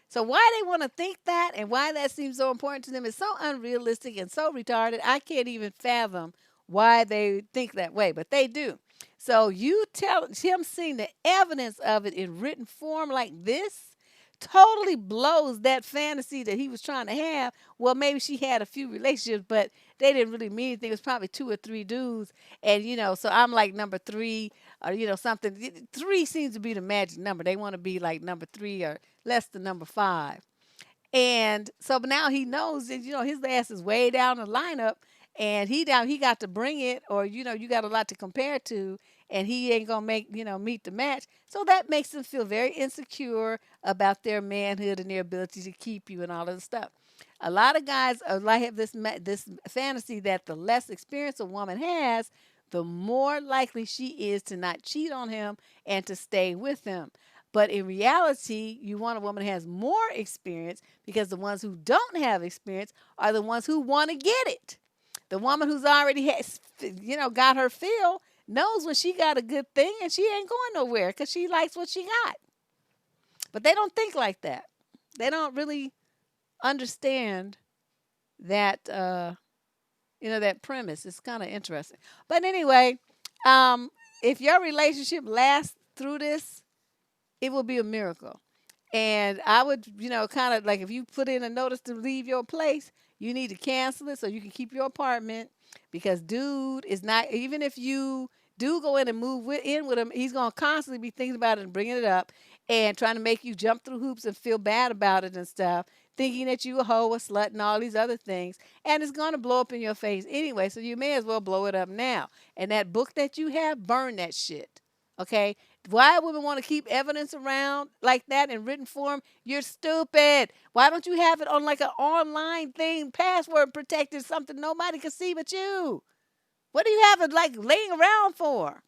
So why they want to think that and why that seems so important to them is so unrealistic and so retarded. I can't even fathom why they think that way, but they do. So you tell him seeing the evidence of it in written form like this totally blows that fantasy that he was trying to have. Well, maybe she had a few relationships, but they didn't really mean anything. It was probably 2 or 3 dudes. And, so I'm like number 3 or, something. 3 seems to be the magic number. They want to be like number 3 or less than number 5. And so now he knows that, his ass is way down the lineup and he got to bring it or, you got a lot to compare to and he ain't going to meet the match. So that makes them feel very insecure about their manhood and their ability to keep you and all of the stuff. A lot of guys have this fantasy that the less experience a woman has, the more likely she is to not cheat on him and to stay with him. But in reality, you want a woman who has more experience because the ones who don't have experience are the ones who want to get it. The woman who's already got her fill knows when she got a good thing and she ain't going nowhere because she likes what she got. But they don't think like that. They don't really understand that that premise. It's kind of interesting. But anyway, if your relationship lasts through this, it will be a miracle. And I would, kind of like if you put in a notice to leave your place, you need to cancel it so you can keep your apartment because dude is not, even if you do go in and in with him, he's going to constantly be thinking about it and bringing it up and trying to make you jump through hoops and feel bad about it and stuff, thinking that you a hoe, a slut, and all these other things. And it's going to blow up in your face anyway, so you may as well blow it up now. And that book that you have, burn that shit. Okay? Why women want to keep evidence around like that in written form? You're stupid. Why don't you have it on like an online thing, password protected, something nobody can see but you? What do you have it like laying around for?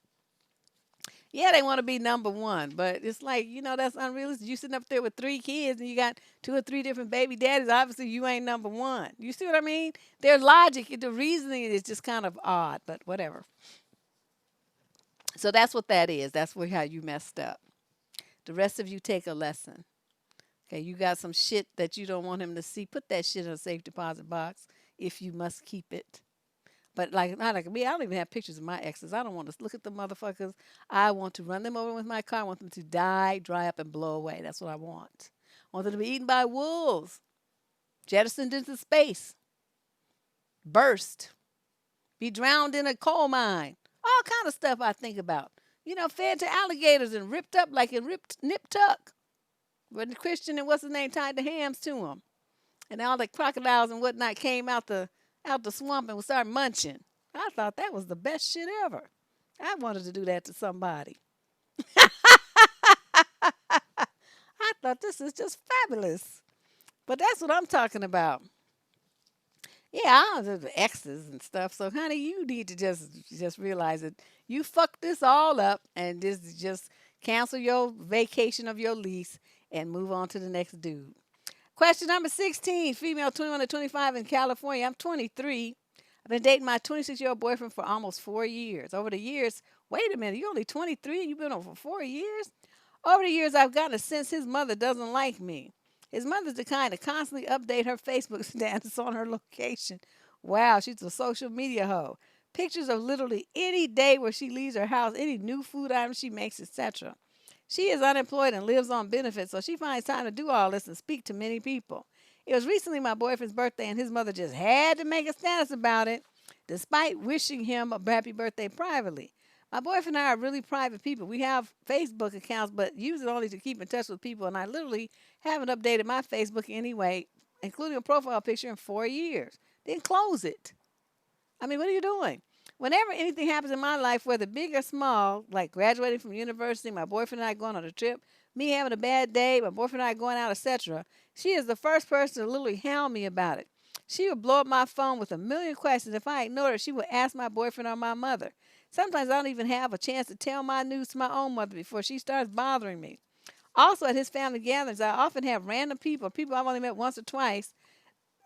Yeah, they want to be number one, but it's like, that's unrealistic. You sitting up there with three kids and you got two or three different baby daddies. Obviously, you ain't number one. You see what I mean? Their logic, the reasoning is just kind of odd, but whatever. So that's what that is. That's how you messed up. The rest of you take a lesson. Okay, you got some shit that you don't want him to see. Put that shit in a safe deposit box if you must keep it. But like not like me, I don't even have pictures of my exes. I don't want to look at the motherfuckers. I want to run them over with my car. I want them to die, dry up, and blow away. That's what I want. I want them to be eaten by wolves, jettisoned into space, burst, be drowned in a coal mine. All kind of stuff I think about. Fed to alligators and ripped up like a ripped nip tuck. When the Christian and what's his name tied the hams to him, and all the crocodiles and whatnot came out the swamp and started munching. I thought that was the best shit ever. I wanted to do that to somebody. I thought this is just fabulous. But that's what I'm talking about. Yeah, I was the exes and stuff. So, honey, you need to just realize that you fucked this all up and just cancel your vacation of your lease and move on to the next dude. Question number 16, female 21 to 25 in California. I'm 23. I've been dating my 26-year-old boyfriend for almost 4 years. Over the years, wait a minute, you're only 23 and you've been on for 4 years? Over the years, I've gotten a sense his mother doesn't like me. His mother's the kind to constantly update her Facebook status on her location. Wow, she's a social media hoe. Pictures of literally any day where she leaves her house, any new food items she makes, etc. She is unemployed and lives on benefits, so she finds time to do all this and speak to many people. It was recently my boyfriend's birthday, and his mother just had to make a status about it, despite wishing him a happy birthday privately. My boyfriend and I are really private people. We have Facebook accounts, but use it only to keep in touch with people, and I literally haven't updated my Facebook anyway, including a profile picture, in 4 years. Then close it. I mean, what are you doing? Whenever anything happens in my life, whether big or small, like graduating from university, my boyfriend and I going on a trip, me having a bad day, my boyfriend and I going out, etc., she is the first person to literally hound me about it. She would blow up my phone with a million questions. If I ignored her, she would ask my boyfriend or my mother. Sometimes I don't even have a chance to tell my news to my own mother before she starts bothering me. Also, at his family gatherings, I often have random people I've only met once or twice,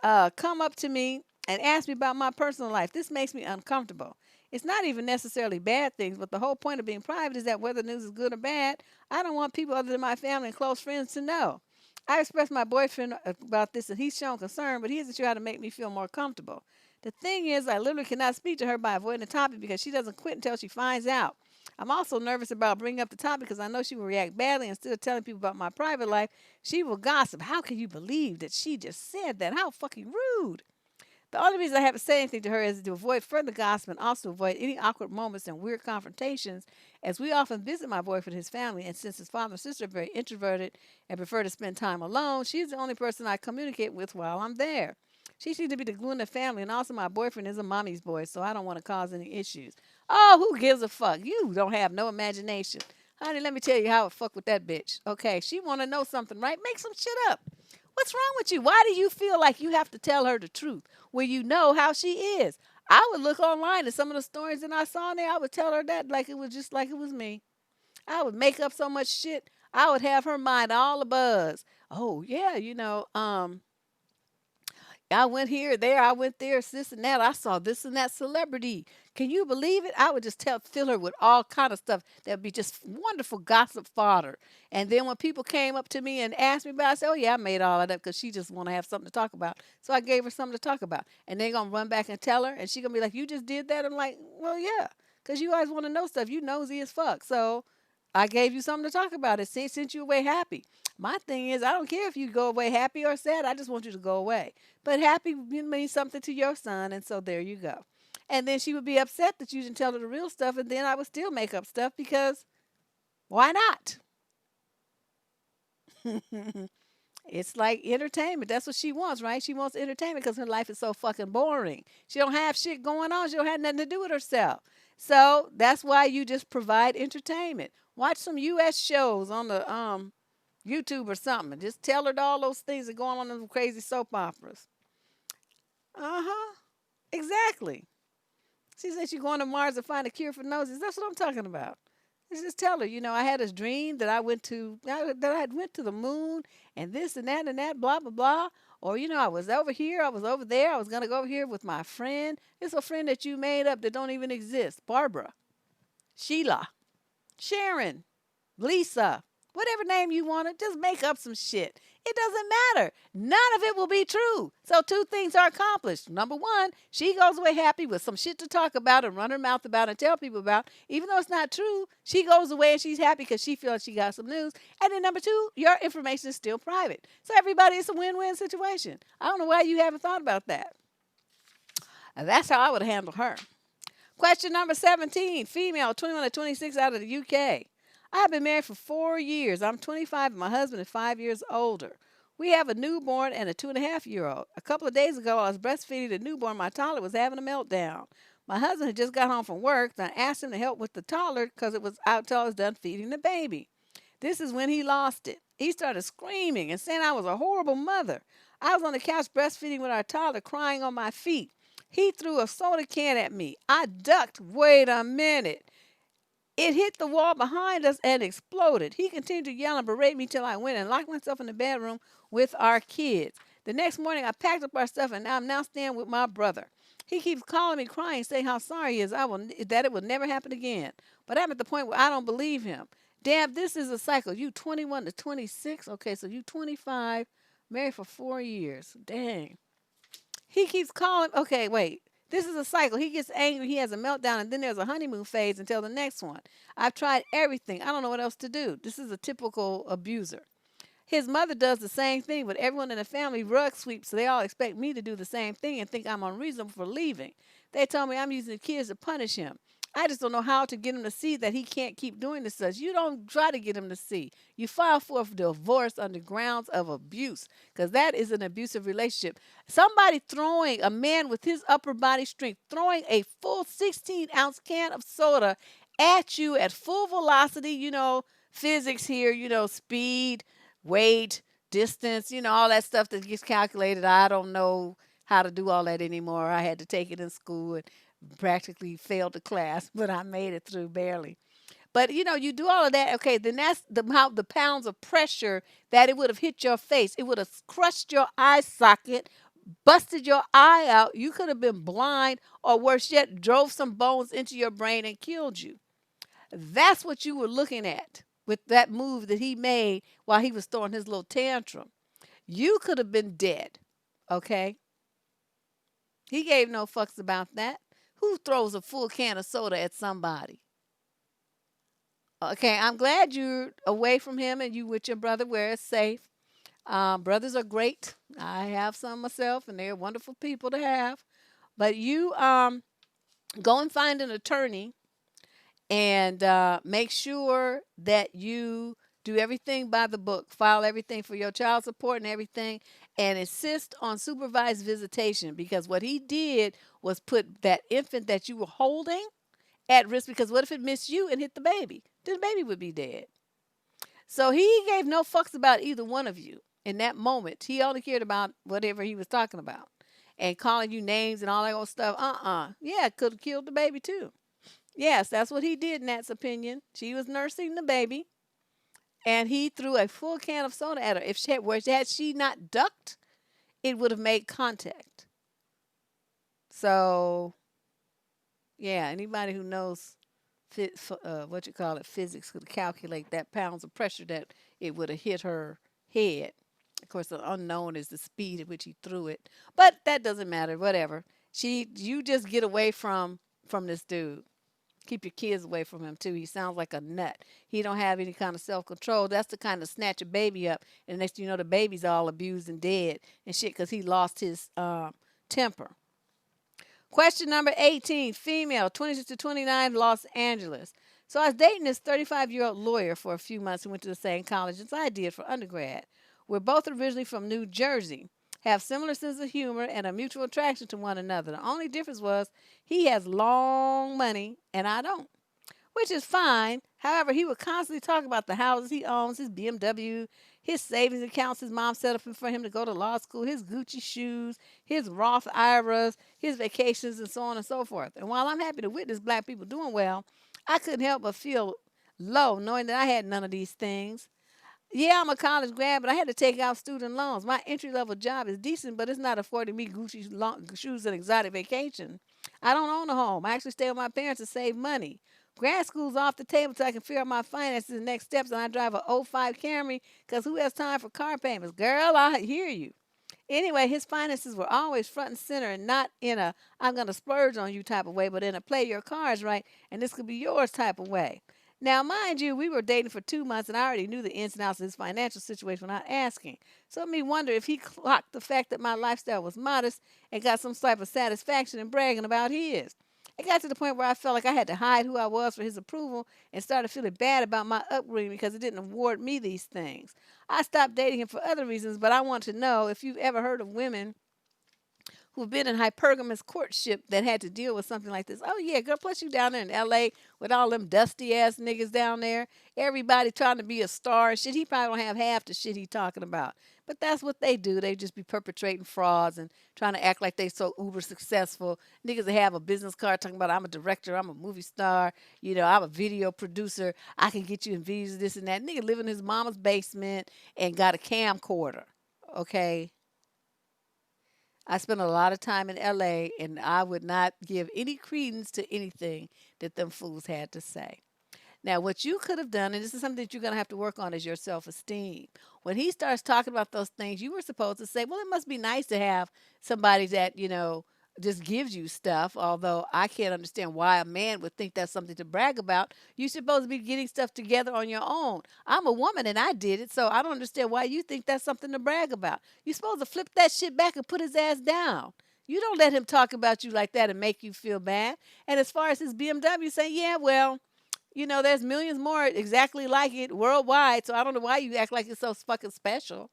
come up to me and ask me about my personal life. This makes me uncomfortable. It's not even necessarily bad things, but the whole point of being private is that whether the news is good or bad, I don't want people other than my family and close friends to know. I expressed my boyfriend about this and he's shown concern, but he isn't sure how to make me feel more comfortable. The thing is, I literally cannot speak to her by avoiding the topic because she doesn't quit until she finds out. I'm also nervous about bringing up the topic because I know she will react badly. Instead of telling people about my private life, she will gossip. How can you believe that she just said that? How fucking rude. The only reason I haven't said anything to her is to avoid further gossip and also avoid any awkward moments and weird confrontations, as we often visit my boyfriend and his family, and since his father and sister are very introverted and prefer to spend time alone, she's the only person I communicate with while I'm there. She seems to be the glue in the family, and also my boyfriend is a mommy's boy, so I don't want to cause any issues. Oh, who gives a fuck? You don't have no imagination. Honey, let me tell you how I fuck with that bitch. Okay, she want to know something, right? Make some shit up. What's wrong with you? Why do you feel like you have to tell her the truth when you know how she is? I would look online at some of the stories that I saw in there. I would tell her that like it was just like it was me. I would make up so much shit. I would have her mind all a buzz. Oh yeah, I went here, there, I went there, this and that. I saw this and that celebrity. Can you believe it? I would just fill her with all kind of stuff that would be just wonderful gossip fodder. And then when people came up to me and asked me about it, I said, oh yeah, I made all of that because she just want to have something to talk about. So I gave her something to talk about. And they're going to run back and tell her. And she going to be like, you just did that? I'm like, well, yeah, because you always want to know stuff. You nosy as fuck. So I gave you something to talk about. It sent you away happy. My thing is, I don't care if you go away happy or sad. I just want you to go away. But happy means something to your son, and so there you go. And then she would be upset that you didn't tell her the real stuff, and then I would still make up stuff because why not? It's like entertainment. That's what she wants, right? She wants entertainment because her life is so fucking boring. She don't have shit going on. She don't have nothing to do with herself. So that's why you just provide entertainment. Watch some U.S. shows on the YouTube or something. And just tell her all those things that are going on in the crazy soap operas. Uh huh. Exactly. She said she's going to Mars to find a cure for noses. That's what I'm talking about. Just tell her, I had this dream that that I had went to the moon and this and that, blah blah blah. Or I was over here, I was over there, I was gonna go over here with my friend. It's a friend that you made up that don't even exist. Barbara, Sheila, Sharon, Lisa, whatever name you want to, just make up some shit. It doesn't matter. None of it will be true. So two things are accomplished. Number one, she goes away happy with some shit to talk about and run her mouth about and tell people about. Even though it's not true, she goes away and she's happy because she feels she got some news. And then number two, your information is still private. So everybody, it's a win-win situation. I don't know why you haven't thought about that. And that's how I would handle her. Question number 17, female, 21 to 26, out of the UK. I have been married for 4 years. I'm 25 and my husband is 5 years older. We have a newborn and a 2.5-year-old. A couple of days ago, I was breastfeeding the newborn. My toddler was having a meltdown. My husband had just got home from work, and I asked him to help with the toddler because it was out till I was done feeding the baby. This is when he lost it. He started screaming and saying I was a horrible mother. I was on the couch breastfeeding with our toddler crying on my feet. He threw a soda can at me. I ducked. Wait a minute. It hit the wall behind us and exploded. He continued to yell and berate me till I went and locked myself in the bedroom with our kids. The next morning, I packed up our stuff and I'm now staying with my brother. He keeps calling me, crying, saying how sorry he is that it will never happen again. But I'm at the point where I don't believe him. Damn, this is a cycle. You 21 to 26. Okay, so you 25, married for 4 years. Dang. He keeps calling. Okay, wait. This is a cycle. He gets angry, he has a meltdown, and then there's a honeymoon phase until the next one. I've tried everything. I don't know what else to do. This is a typical abuser. His mother does the same thing, but everyone in the family rug sweeps, so they all expect me to do the same thing and think I'm unreasonable for leaving. They tell me I'm using the kids to punish him. I just don't know how to get him to see that he can't keep doing this such. You don't try to get him to see. You file for divorce under grounds of abuse because that is an abusive relationship. Somebody throwing a man with his upper body strength, throwing a full 16-ounce can of soda at you at full velocity, physics here, speed, weight, distance, all that stuff that gets calculated. I don't know how to do all that anymore. I had to take it in school and practically failed the class, but I made it through barely. But you do all of that. Okay, then that's the pounds of pressure that it would have hit your face. It would have crushed your eye socket, busted your eye out. You could have been blind, or worse yet, drove some bones into your brain and killed you. That's what you were looking at with that move that he made while he was throwing his little tantrum. You could have been dead. Okay? He gave no fucks about that. Who throws a full can of soda at somebody? Okay, I'm glad you're away from him and you with your brother where it's safe. Brothers are great. I have some myself, and they're wonderful people to have. But you go and find an attorney and make sure that you do everything by the book, file everything for your child support and everything, and insist on supervised visitation because what he did was put that infant that you were holding at risk because what if it missed you and hit the baby? Then the baby would be dead. So he gave no fucks about either one of you in that moment. He only cared about whatever he was talking about and calling you names and all that old stuff. Yeah, could have killed the baby too. Yes, that's what he did in Nat's opinion. She was nursing the baby, and he threw a full can of soda at her. Had she not ducked, it would have made contact. So, yeah, anybody who knows physics could calculate that pounds of pressure that it would have hit her head. Of course, the unknown is the speed at which he threw it, but that doesn't matter. Whatever. You just get away from this dude. Keep your kids away from him too. He sounds like a nut. He don't have any kind of self-control. That's the kind of snatch a baby up, and next thing you know, the baby's all abused and dead and shit because he lost his temper. Question number 18, female, 26 to 29, Los Angeles. So I was dating this 35-year-old lawyer for a few months and went to the same college as I did for undergrad. We're both originally from New Jersey. have similar sense of humor, and a mutual attraction to one another. The only difference was he has long money and I don't, which is fine. However, he would constantly talk about the houses he owns, his BMW, his savings accounts his mom set up for him to go to law school, his Gucci shoes, his Roth IRAs, his vacations, and so on and so forth. And while I'm happy to witness black people doing well, I couldn't help but feel low knowing that I had none of these things. Yeah, I'm a college grad, but I had to take out student loans. My entry level job is decent, but it's not affording me Gucci shoes and exotic vacation. I don't own a home. I actually stay with my parents to save money. Grad school's off the table so I can figure out my finances and next steps, and I drive a '05 Camry because who has time for car payments? Girl, I hear you. Anyway, his finances were always front and center and not in a I'm going to splurge on you type of way, but in a play your cards right and this could be yours type of way. Now, mind you, we were dating for 2 months and I already knew the ins and outs of his financial situation without asking. So it made me wonder if he clocked the fact that my lifestyle was modest and got some type of satisfaction in bragging about his. It got to the point where I felt like I had to hide who I was for his approval and started feeling bad about my upbringing because it didn't award me these things. I stopped dating him for other reasons, but I want to know if you've ever heard of women who've been in hypergamous courtship that had to deal with something like this. Oh yeah, girl, plus you down there in LA with all them dusty ass niggas down there. Everybody trying to be a star and shit. He probably don't have half the shit he talking about. But that's what they do. They just be perpetrating frauds and trying to act like they so uber successful. Niggas that have a business card talking about I'm a director, I'm a movie star, I'm a video producer, I can get you in visas, this and that. Nigga live in his mama's basement and got a camcorder. Okay. I spent a lot of time in LA and I would not give any credence to anything that them fools had to say. Now, what you could have done, and this is something that you're going to have to work on, is your self esteem. When he starts talking about those things, you were supposed to say, well, it must be nice to have somebody that, just gives you stuff. Although I can't understand why a man would think that's something to brag about. You're supposed to be getting stuff together on your own. I'm a woman and I did it, so I don't understand why you think that's something to brag about. You're supposed to flip that shit back and put his ass down. You don't let him talk about you like that and make you feel bad. And as far as his BMW, say, yeah, well, there's millions more exactly like it worldwide. So I don't know why you act like it's so fucking special.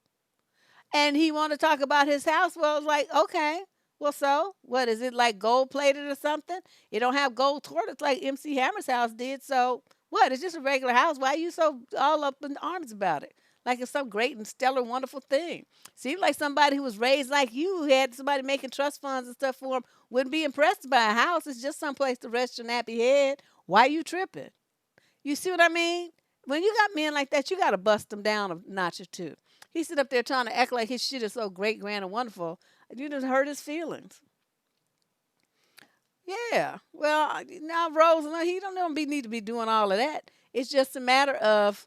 And he want to talk about his house. Well, it's like, okay. Well, so what is it like gold plated or something? It don't have gold toilets like MC Hammer's house did. So what? It's just a regular house. Why are you so all up in arms about it? Like it's some great and stellar, wonderful thing. Seems like somebody who was raised like you, who had somebody making trust funds and stuff for him, wouldn't be impressed by a house. It's just some place to rest your nappy head. Why you tripping? You see what I mean? When you got men like that, you got to bust them down a notch or two. He sit up there trying to act like his shit is so great, grand, and wonderful. You just hurt his feelings. Yeah. Well, now Rose, no, he don't need to be doing all of that. It's just a matter of,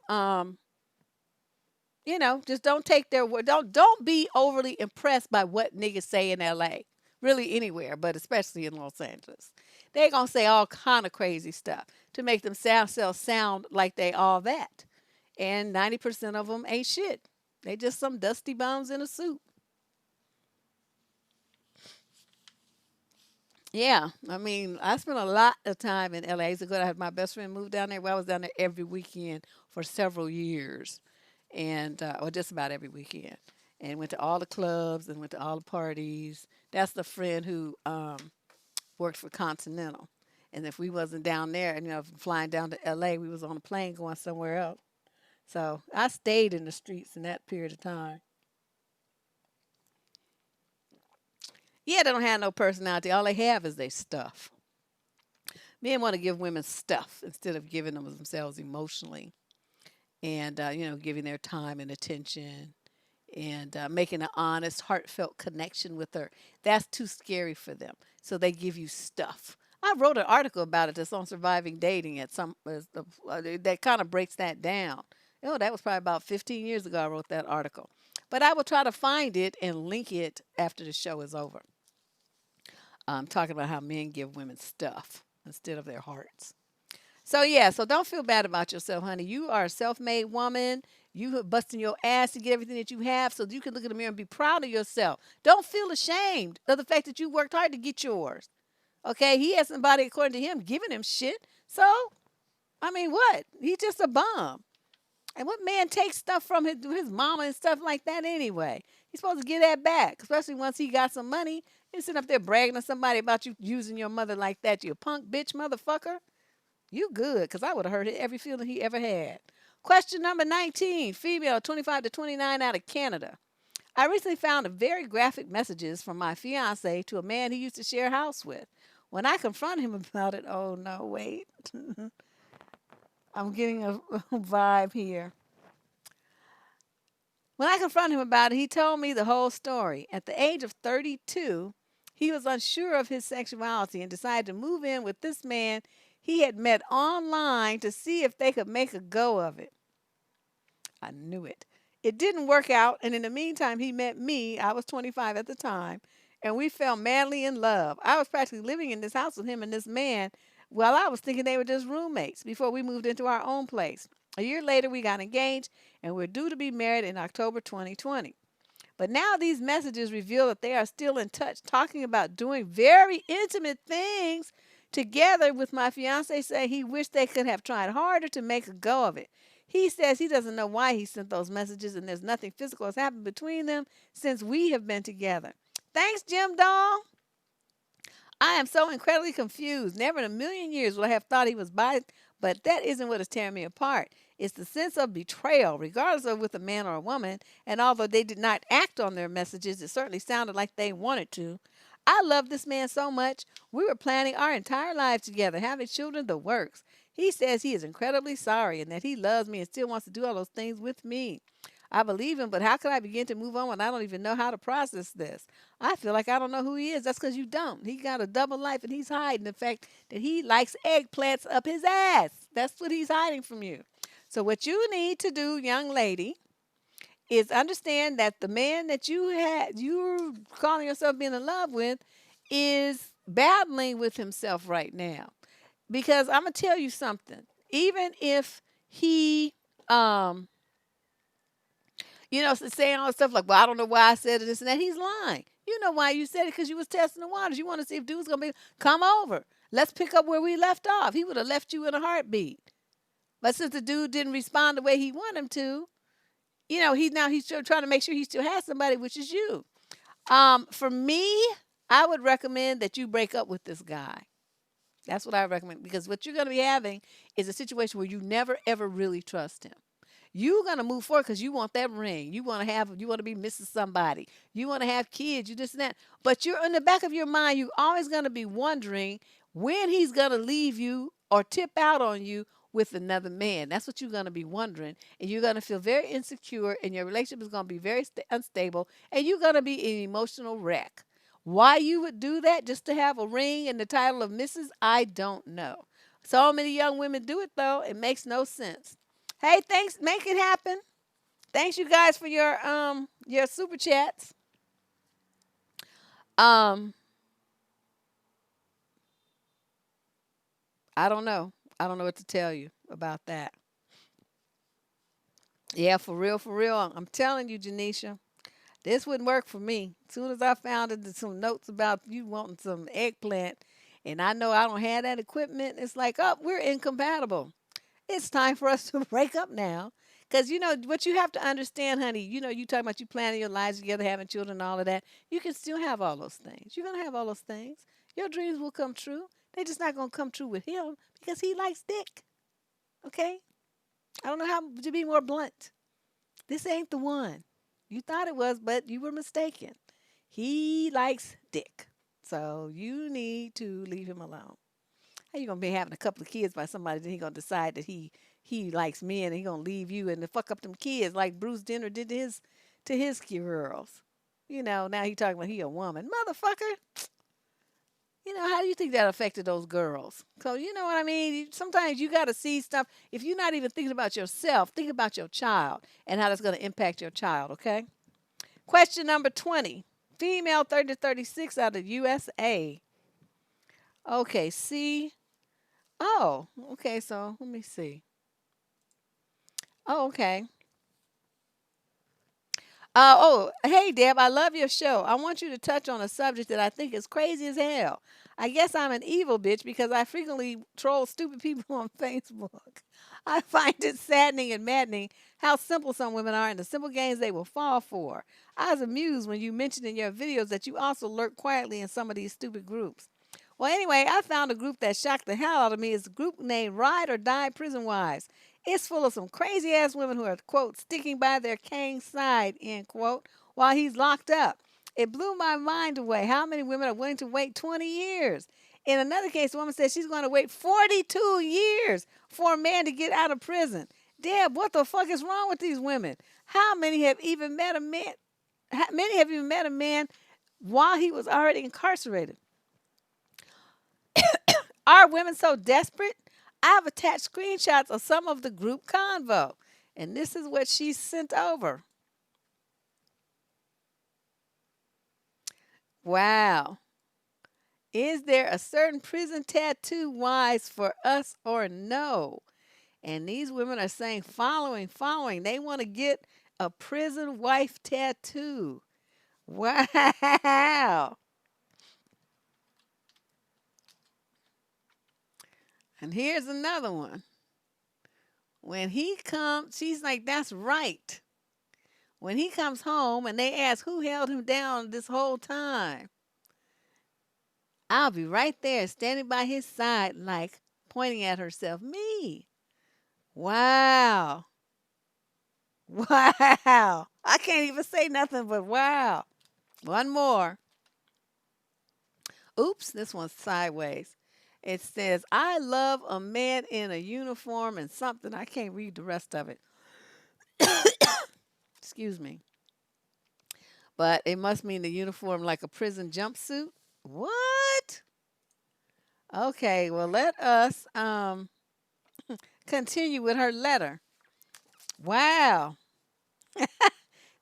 just don't take their word. Don't be overly impressed by what niggas say in L.A. Really anywhere, but especially in Los Angeles. They gonna say all kind of crazy stuff to make themselves sound like they all that. And 90% of them ain't shit. They just some dusty bums in a suit. Yeah, I mean, I spent a lot of time in LA. Years ago, I had my best friend move down there. Well, I was down there every weekend for several years, and or just about every weekend, and went to all the clubs and went to all the parties. That's the friend who worked for Continental, and if we wasn't down there, and flying down to LA, we was on a plane going somewhere else. So I stayed in the streets in that period of time. Yeah, they don't have no personality. All they have is their stuff. Men want to give women stuff instead of giving them themselves emotionally and, giving their time and attention and making an honest, heartfelt connection with her. That's too scary for them. So they give you stuff. I wrote an article about it that's on surviving dating at that kind of breaks that down. That was probably about 15 years ago I wrote that article. But I will try to find it and link it after the show is over. Talking about how men give women stuff instead of their hearts. So yeah, so don't feel bad about yourself, honey. You are a self-made woman. You are busting your ass to get everything that you have so you can look in the mirror and be proud of yourself. Don't feel ashamed of the fact that you worked hard to get yours. Okay, he has somebody, according to him, giving him shit. So, I mean, what? He's just a bum. And what man takes stuff from his mama and stuff like that anyway? He's supposed to get that back, especially once he got some money. You sitting up there bragging to somebody about you using your mother like that. You punk bitch motherfucker. You good, because I would have hurt every feeling he ever had. Question number 19, female 25 to 29 out of Canada. I recently found a very graphic messages from my fiance to a man he used to share a house with. When I confronted him about it, oh no, wait. I'm getting a vibe here. When I confronted him about it, he told me the whole story. At the age of 32, he was unsure of his sexuality and decided to move in with this man he had met online to see if they could make a go of it. I knew it. It didn't work out, and in the meantime, he met me. I was 25 at the time, and we fell madly in love. I was practically living in this house with him and this man while I was thinking they were just roommates before we moved into our own place. A year later, we got engaged, and we're due to be married in October 2020. But now these messages reveal that they are still in touch, talking about doing very intimate things together, with my fiance saying he wished they could have tried harder to make a go of it. He says he doesn't know why he sent those messages and there's nothing physical has happened between them since we have been together. Thanks, Jim Doll. I am so incredibly confused. Never in a million years would I have thought he was bi, but that isn't what is tearing me apart. It's the sense of betrayal, regardless of with a man or a woman. And although they did not act on their messages, it certainly sounded like they wanted to. I love this man so much. We were planning our entire lives together, having children, the works. He says he is incredibly sorry and that he loves me and still wants to do all those things with me. I believe him, but how can I begin to move on when I don't even know how to process this? I feel like I don't know who he is. That's because you don't. He got a double life and he's hiding the fact that he likes eggplants up his ass. That's what he's hiding from you. So what you need to do, young lady, is understand that the man that you're calling yourself being in love with, is battling with himself right now. Because I'm gonna tell you something. Even if he saying all this stuff like, well, I don't know why I said this and that. He's lying. You know why you said it, because you was testing the waters. You want to see if dude's going to come over. Let's pick up where we left off. He would have left you in a heartbeat. But since the dude didn't respond the way he wanted him to, he's still trying to make sure he still has somebody, which is you. For me, I would recommend that you break up with this guy. That's what I recommend, because what you're going to be having is a situation where you never, ever really trust him. You're gonna move forward because you want that ring. You want to be Mrs. Somebody. You want to have kids. You this and that. But you're in the back of your mind. You're always gonna be wondering when he's gonna leave you or tip out on you with another man. That's what you're gonna be wondering, and you're gonna feel very insecure, and your relationship is gonna be very unstable, and you're gonna be an emotional wreck. Why you would do that just to have a ring and the title of Mrs. I don't know. So many young women do it though. It makes no sense. Hey, thanks. Make it happen. Thanks you guys for your super chats. Um, I don't know. I don't know what to tell you about that. Yeah, for real, for real. I'm telling you, Janisha, this wouldn't work for me. As soon as I found some notes about you wanting some eggplant, and I know I don't have that equipment, it's like, oh, we're incompatible. It's time for us to break up now. Because, what you have to understand, honey, you talking about you planning your lives together, having children, and all of that. You can still have all those things. You're going to have all those things. Your dreams will come true. They're just not going to come true with him because he likes dick. Okay? I don't know how to be more blunt. This ain't the one. You thought it was, but you were mistaken. He likes dick. So you need to leave him alone. How you gonna be having a couple of kids by somebody, then he gonna decide that he likes men and he gonna leave you and to fuck up them kids like Bruce Jenner did to his girls. Now he talking about he a woman. Motherfucker. How do you think that affected those girls? So you know what I mean? Sometimes you gotta see stuff. If you're not even thinking about yourself, think about your child and how that's gonna impact your child, okay? Question number 20. Female 30 to 36 out of USA. Okay, see. Oh, okay. So let me see. Oh, okay. Hey, Deb, I love your show. I want you to touch on a subject that I think is crazy as hell. I guess I'm an evil bitch because I frequently troll stupid people on Facebook. I find it saddening and maddening how simple some women are and the simple games they will fall for. I was amused when you mentioned in your videos that you also lurk quietly in some of these stupid groups. Well, anyway, I found a group that shocked the hell out of me. It's a group named Ride or Die Prison Wives. It's full of some crazy ass women who are, quote, sticking by their king's side, end quote, while he's locked up. It blew my mind away. How many women are willing to wait 20 years? In another case, a woman says she's going to wait 42 years for a man to get out of prison. Deb, what the fuck is wrong with these women? How many have even met a man? How many have even met a man while he was already incarcerated? Are women so desperate? I've attached screenshots of some of the group convo, and this is what she sent over. Wow. Is there a certain prison tattoo wise for us or no? And these women are saying following. They want to get a prison wife tattoo. Wow. And here's another one. When he comes, she's like, that's right. When he comes home and they ask who held him down this whole time, I'll be right there standing by his side, like pointing at herself. Me. Wow. Wow. I can't even say nothing but wow. One more. Oops, this one's sideways. It says, I love a man in a uniform and something. I can't read the rest of it. Excuse me. But it must mean the uniform like a prison jumpsuit. What? Okay, well, let us continue with her letter. Wow.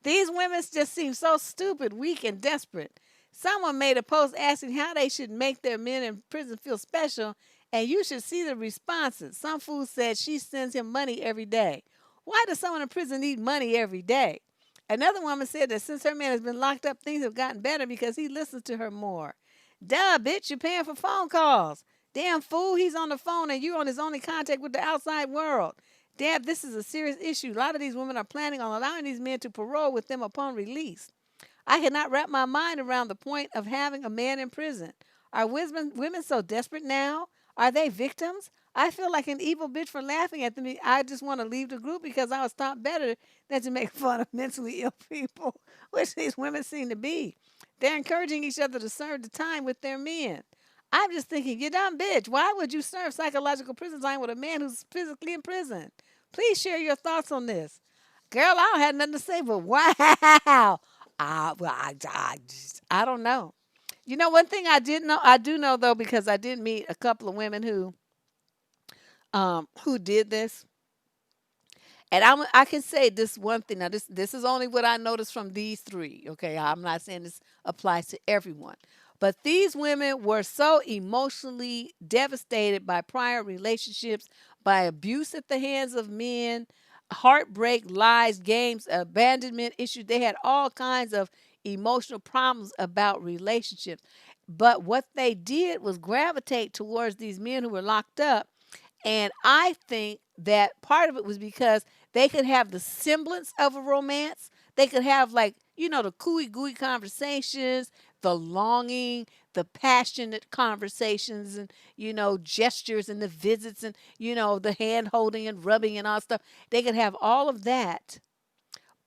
These women just seem so stupid, weak, and desperate. Someone made a post asking how they should make their men in prison feel special, and you should see the responses. Some fool said she sends him money every day. Why does someone in prison need money every day? Another woman said that since her man has been locked up, things have gotten better because he listens to her more. Duh, bitch, you're paying for phone calls. Damn fool, he's on the phone and you're on his only contact with the outside world. Dad, this is a serious issue. A lot of these women are planning on allowing these men to parole with them upon release. I cannot wrap my mind around the point of having a man in prison. Are women so desperate now? Are they victims? I feel like an evil bitch for laughing at them. I just want to leave the group because I was taught better than to make fun of mentally ill people, which these women seem to be. They're encouraging each other to serve the time with their men. I'm just thinking, you dumb bitch, why would you serve psychological prison time with a man who's physically in prison? Please share your thoughts on this. Girl, I don't have nothing to say, but wow. I don't know. You know, one thing I did know, I do know though, because I did meet a couple of women who did this, and I can say this one thing. Now, this is only what I noticed from these three. Okay, I'm not saying this applies to everyone, but these women were so emotionally devastated by prior relationships, by abuse at the hands of men, heartbreak, lies, games, abandonment issues. They had all kinds of emotional problems about relationships. But what they did was gravitate towards these men who were locked up, and I think that part of it was because they could have the semblance of a romance. They could have, like, the cooey gooey conversations, the longing, the passionate conversations, and, gestures and the visits and, the hand holding and rubbing and all stuff. They could have all of that,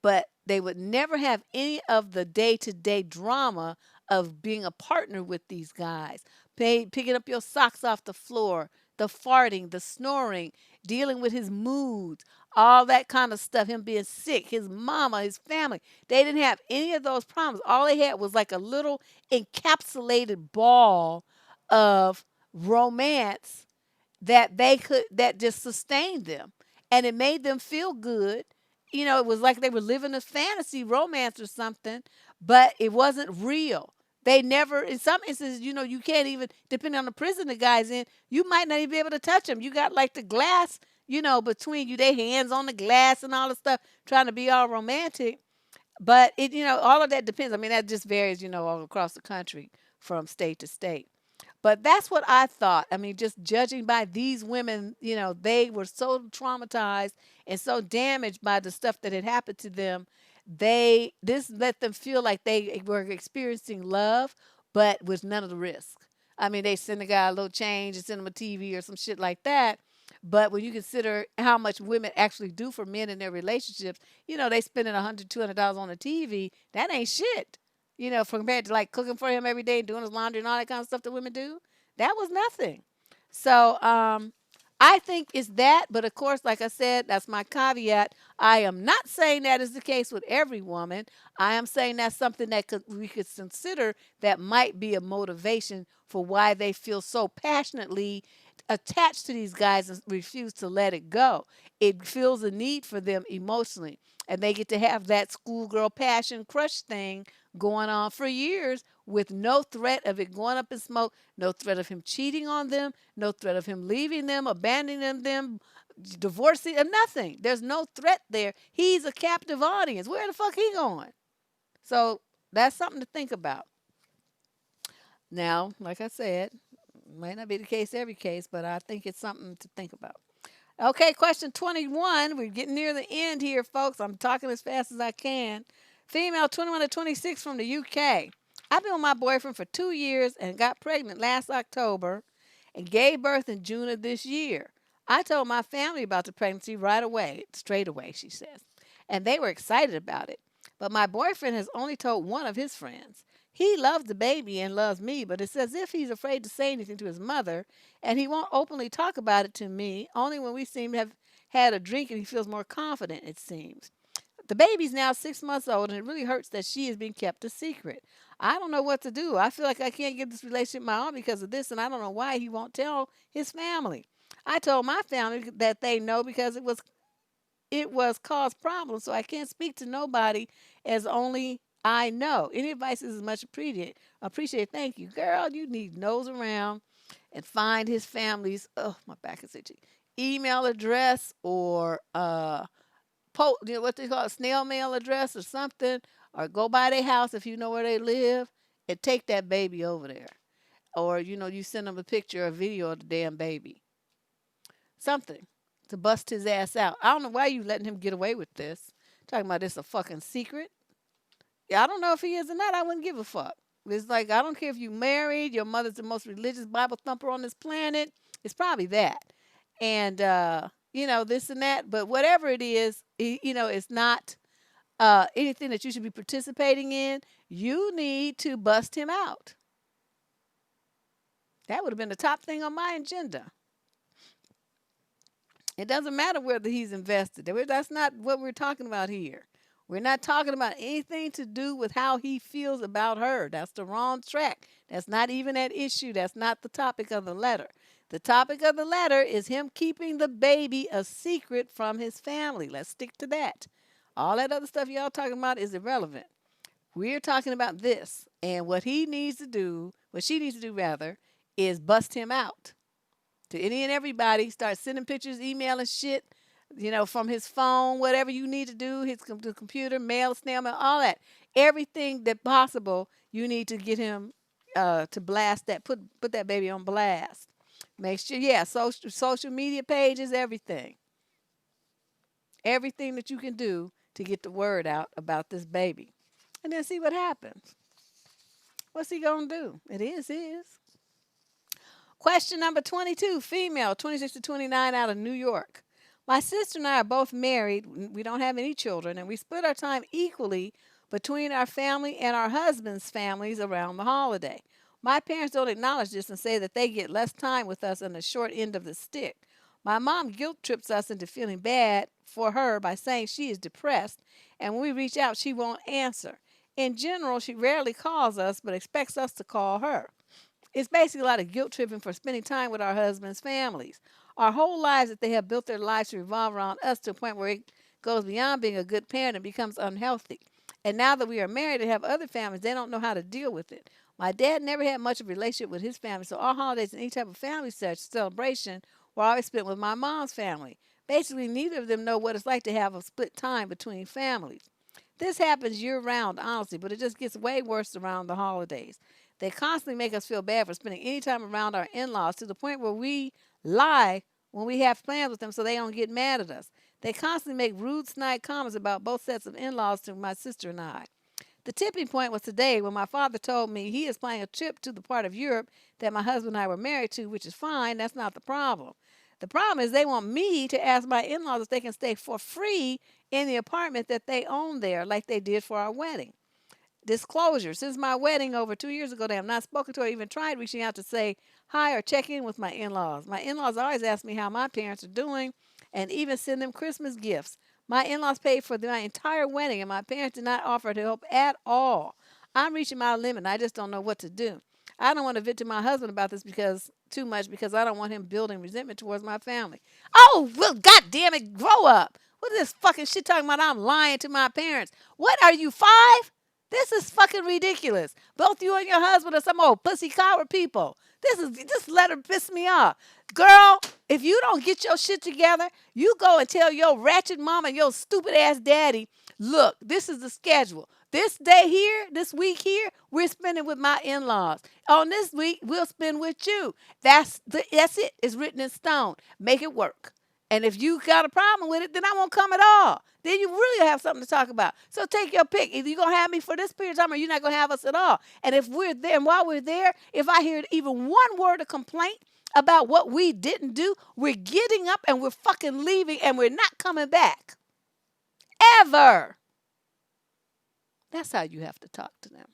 but they would never have any of the day-to-day drama of being a partner with these guys. Picking up your socks off the floor, the farting, the snoring, dealing with his moods, all that kind of stuff, him being sick, his mama, his family. They didn't have any of those problems. All they had was like a little encapsulated ball of romance that just sustained them, and it made them feel good. It was like they were living a fantasy romance or something, but it wasn't real. They never, in some instances, you can't even, depending on the prison the guy's in, you might not even be able to touch him. You got like the glass, between you, they hands on the glass and all the stuff, trying to be all romantic. But all of that depends. I mean, that just varies, all across the country from state to state. But that's what I thought. I mean, just judging by these women, they were so traumatized and so damaged by the stuff that had happened to them. This let them feel like they were experiencing love, but with none of the risk. I mean, they send a guy a little change and send him a TV or some shit like that. But when you consider how much women actually do for men in their relationships, they spending $100, $200 on a TV. That ain't shit. Compared to like cooking for him every day, doing his laundry and all that kind of stuff that women do, that was nothing. So I think it's that, but of course, like I said, that's my caveat. I am not saying that is the case with every woman. I am saying that's something that we could consider that might be a motivation for why they feel so passionately attached to these guys and refuse to let it go. It feels a need for them emotionally, and they get to have that schoolgirl passion crush thing going on for years with no threat of it going up in smoke, no threat of him cheating on them, no threat of him leaving them, abandoning them, divorcing, nothing. There's no threat there. He's a captive audience. Where the fuck he going? So that's something to think about. Now, like I said, might not be the case every case, but I think it's something to think about. Okay, question 21. We're getting near the end here, folks. I'm talking as fast as I can. Female 21 to 26 from the UK. I've been with my boyfriend for 2 years and got pregnant last October and gave birth in June of this year. I told my family about the pregnancy right away, straight away, she says, and they were excited about it. But my boyfriend has only told one of his friends. He loves the baby and loves me, but it's as if he's afraid to say anything to his mother, and he won't openly talk about it to me, only when we seem to have had a drink and he feels more confident, it seems. The baby's now 6 months old, and it really hurts that she is being kept a secret. I don't know what to do. I feel like I can't give this relationship my all because of this, and I don't know why he won't tell his family. I told my family that they know because it was cause problems, so I can't speak to nobody as only I know. Any advice is much appreciated. Appreciate. Thank you, girl. You need nose around and find his family's. Oh, my back is itchy. Email address or what they call a snail mail address or something, or go by their house if you know where they live, and take that baby over there. Or you send them a picture or a video of the damn baby, something to bust his ass out. I don't know why you letting him get away with this. Talking about this a fucking secret. Yeah, I don't know if he is or not. I wouldn't give a fuck. It's like I don't care if you married, your mother's the most religious Bible thumper on this planet. It's probably that, and this and that. But whatever it is, it's not anything that you should be participating in. You need to bust him out. That would have been the top thing on my agenda. It doesn't matter whether he's invested. That's not what we're talking about here. We're not talking about anything to do with how he feels about her. That's the wrong track. That's not even that issue. That's not the topic of the letter. The topic of the letter is him keeping the baby a secret from his family. Let's stick to that. All that other stuff y'all talking about is irrelevant. We're talking about this. And what he needs to do, what she needs to do rather, is bust him out to any and everybody. Start sending pictures, emailing shit, from his phone, whatever you need to do, the computer, mail, snail mail, all that. Everything that possible, you need to get him to blast that, put that baby on blast. Make sure, yeah, social media pages, everything. Everything that you can do to get the word out about this baby. And then see what happens. What's he going to do? It is his. Question number 22, female, 26 to 29 out of New York. My sister and I are both married. We don't have any children, and we split our time equally between our family and our husband's families around the holiday. My parents don't acknowledge this and say that they get less time with us on the short end of the stick. My mom guilt trips us into feeling bad for her by saying she is depressed, and when we reach out, she won't answer. In general, she rarely calls us, but expects us to call her. It's basically a lot of guilt tripping for spending time with our husbands' families. Our whole lives that they have built their lives to revolve around us to a point where it goes beyond being a good parent and becomes unhealthy. And now that we are married and have other families, they don't know how to deal with it. My dad never had much of a relationship with his family, so our holidays and any type of family celebration were always spent with my mom's family. Basically, neither of them know what it's like to have a split time between families. This happens year round, honestly, but it just gets way worse around the holidays. They constantly make us feel bad for spending any time around our in laws to the point where we lie when we have plans with them so they don't get mad at us. They constantly make rude, snide comments about both sets of in laws to my sister and I. The tipping point was today when my father told me he is planning a trip to the part of Europe that my husband and I were married to, which is fine. That's not the problem. The problem is they want me to ask my in laws if they can stay for free in the apartment that they own there, like they did for our wedding. Disclosure: since my wedding over 2 years ago, they have not spoken to or even tried reaching out to say hi or check in with my in laws. My in laws always ask me how my parents are doing and even send them Christmas gifts. My in laws paid for my entire wedding, and my parents did not offer to help at all. I'm reaching my limit, and I just don't know what to do. I don't want to vent to my husband about this because too much because I don't want him building resentment towards my family. Oh, well, God damn it, grow up. What is this fucking shit talking about? I'm lying to my parents. What are you, 5? This is fucking ridiculous. Both you and your husband are some old pussy coward people. This letter pissed me off. Girl, if you don't get your shit together, you go and tell your ratchet mama and your stupid ass daddy, look, this is the schedule. This day here, this week here, we're spending with my in-laws. On this week, we'll spend with you. That's it. It's written in stone. Make it work. And if you got a problem with it, then I won't come at all. Then you really have something to talk about. So take your pick. Either you're going to have me for this period of time or you're not going to have us at all. And if we're there, and while we're there, if I hear even one word of complaint about what we didn't do, we're getting up and we're fucking leaving and we're not coming back. Ever. That's how you have to talk to them.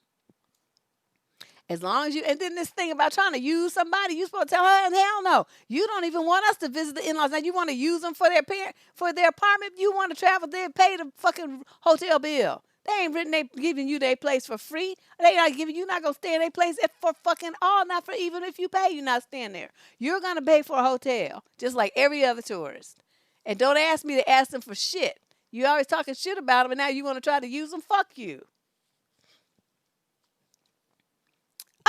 As long as you, and then this thing about trying to use somebody, you supposed to tell her, hell no. You don't even want us to visit the in-laws. Now you want to use them for their parent, for their apartment. You want to travel there, pay the fucking hotel bill. They ain't written they giving you their place for free. They not giving you not gonna stay in their place for fucking all, not for even if you pay, you not staying there. You're gonna pay for a hotel, just like every other tourist. And don't ask me to ask them for shit. You always talking shit about them, and now you want to try to use them. Fuck you.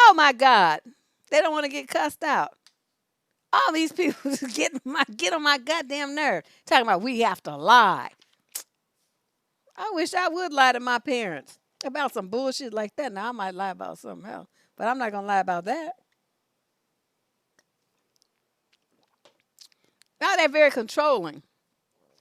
Oh my God. They don't want to get cussed out. All these people get on my goddamn nerve. Talking about we have to lie. I wish I would lie to my parents about some bullshit like that. Now I might lie about something else, but I'm not gonna lie about that. Now they're very controlling.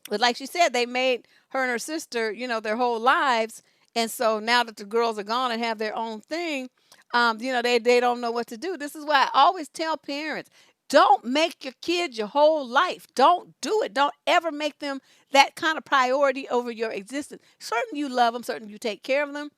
But like she said, they made her and her sister, their whole lives. And so now that the girls are gone and have their own thing, they don't know what to do. This is why I always tell parents, don't make your kids your whole life. Don't do it. Don't ever make them that kind of priority over your existence. Certain you love them, certain you take care of them.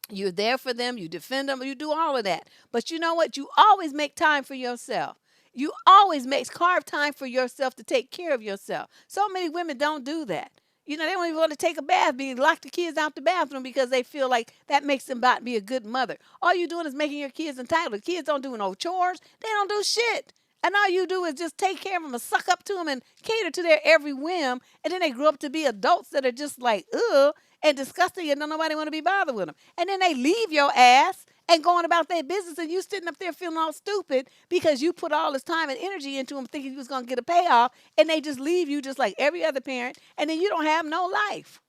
You're there for them, you defend them, you do all of that. But you know what? You always make time for yourself. You always carve time for yourself to take care of yourself. So many women don't do that. They don't even want to take a bath, lock the kids out the bathroom because they feel like that makes them be a good mother. All you doing is making your kids entitled. The kids don't do no chores. They don't do shit. And all you do is just take care of them and suck up to them and cater to their every whim. And then they grow up to be adults that are just like, ugh, and disgusting, and don't nobody want to be bothered with them. And then they leave your ass and going about their business, and you sitting up there feeling all stupid because you put all this time and energy into them thinking you was going to get a payoff, and they just leave you just like every other parent, and then you don't have no life.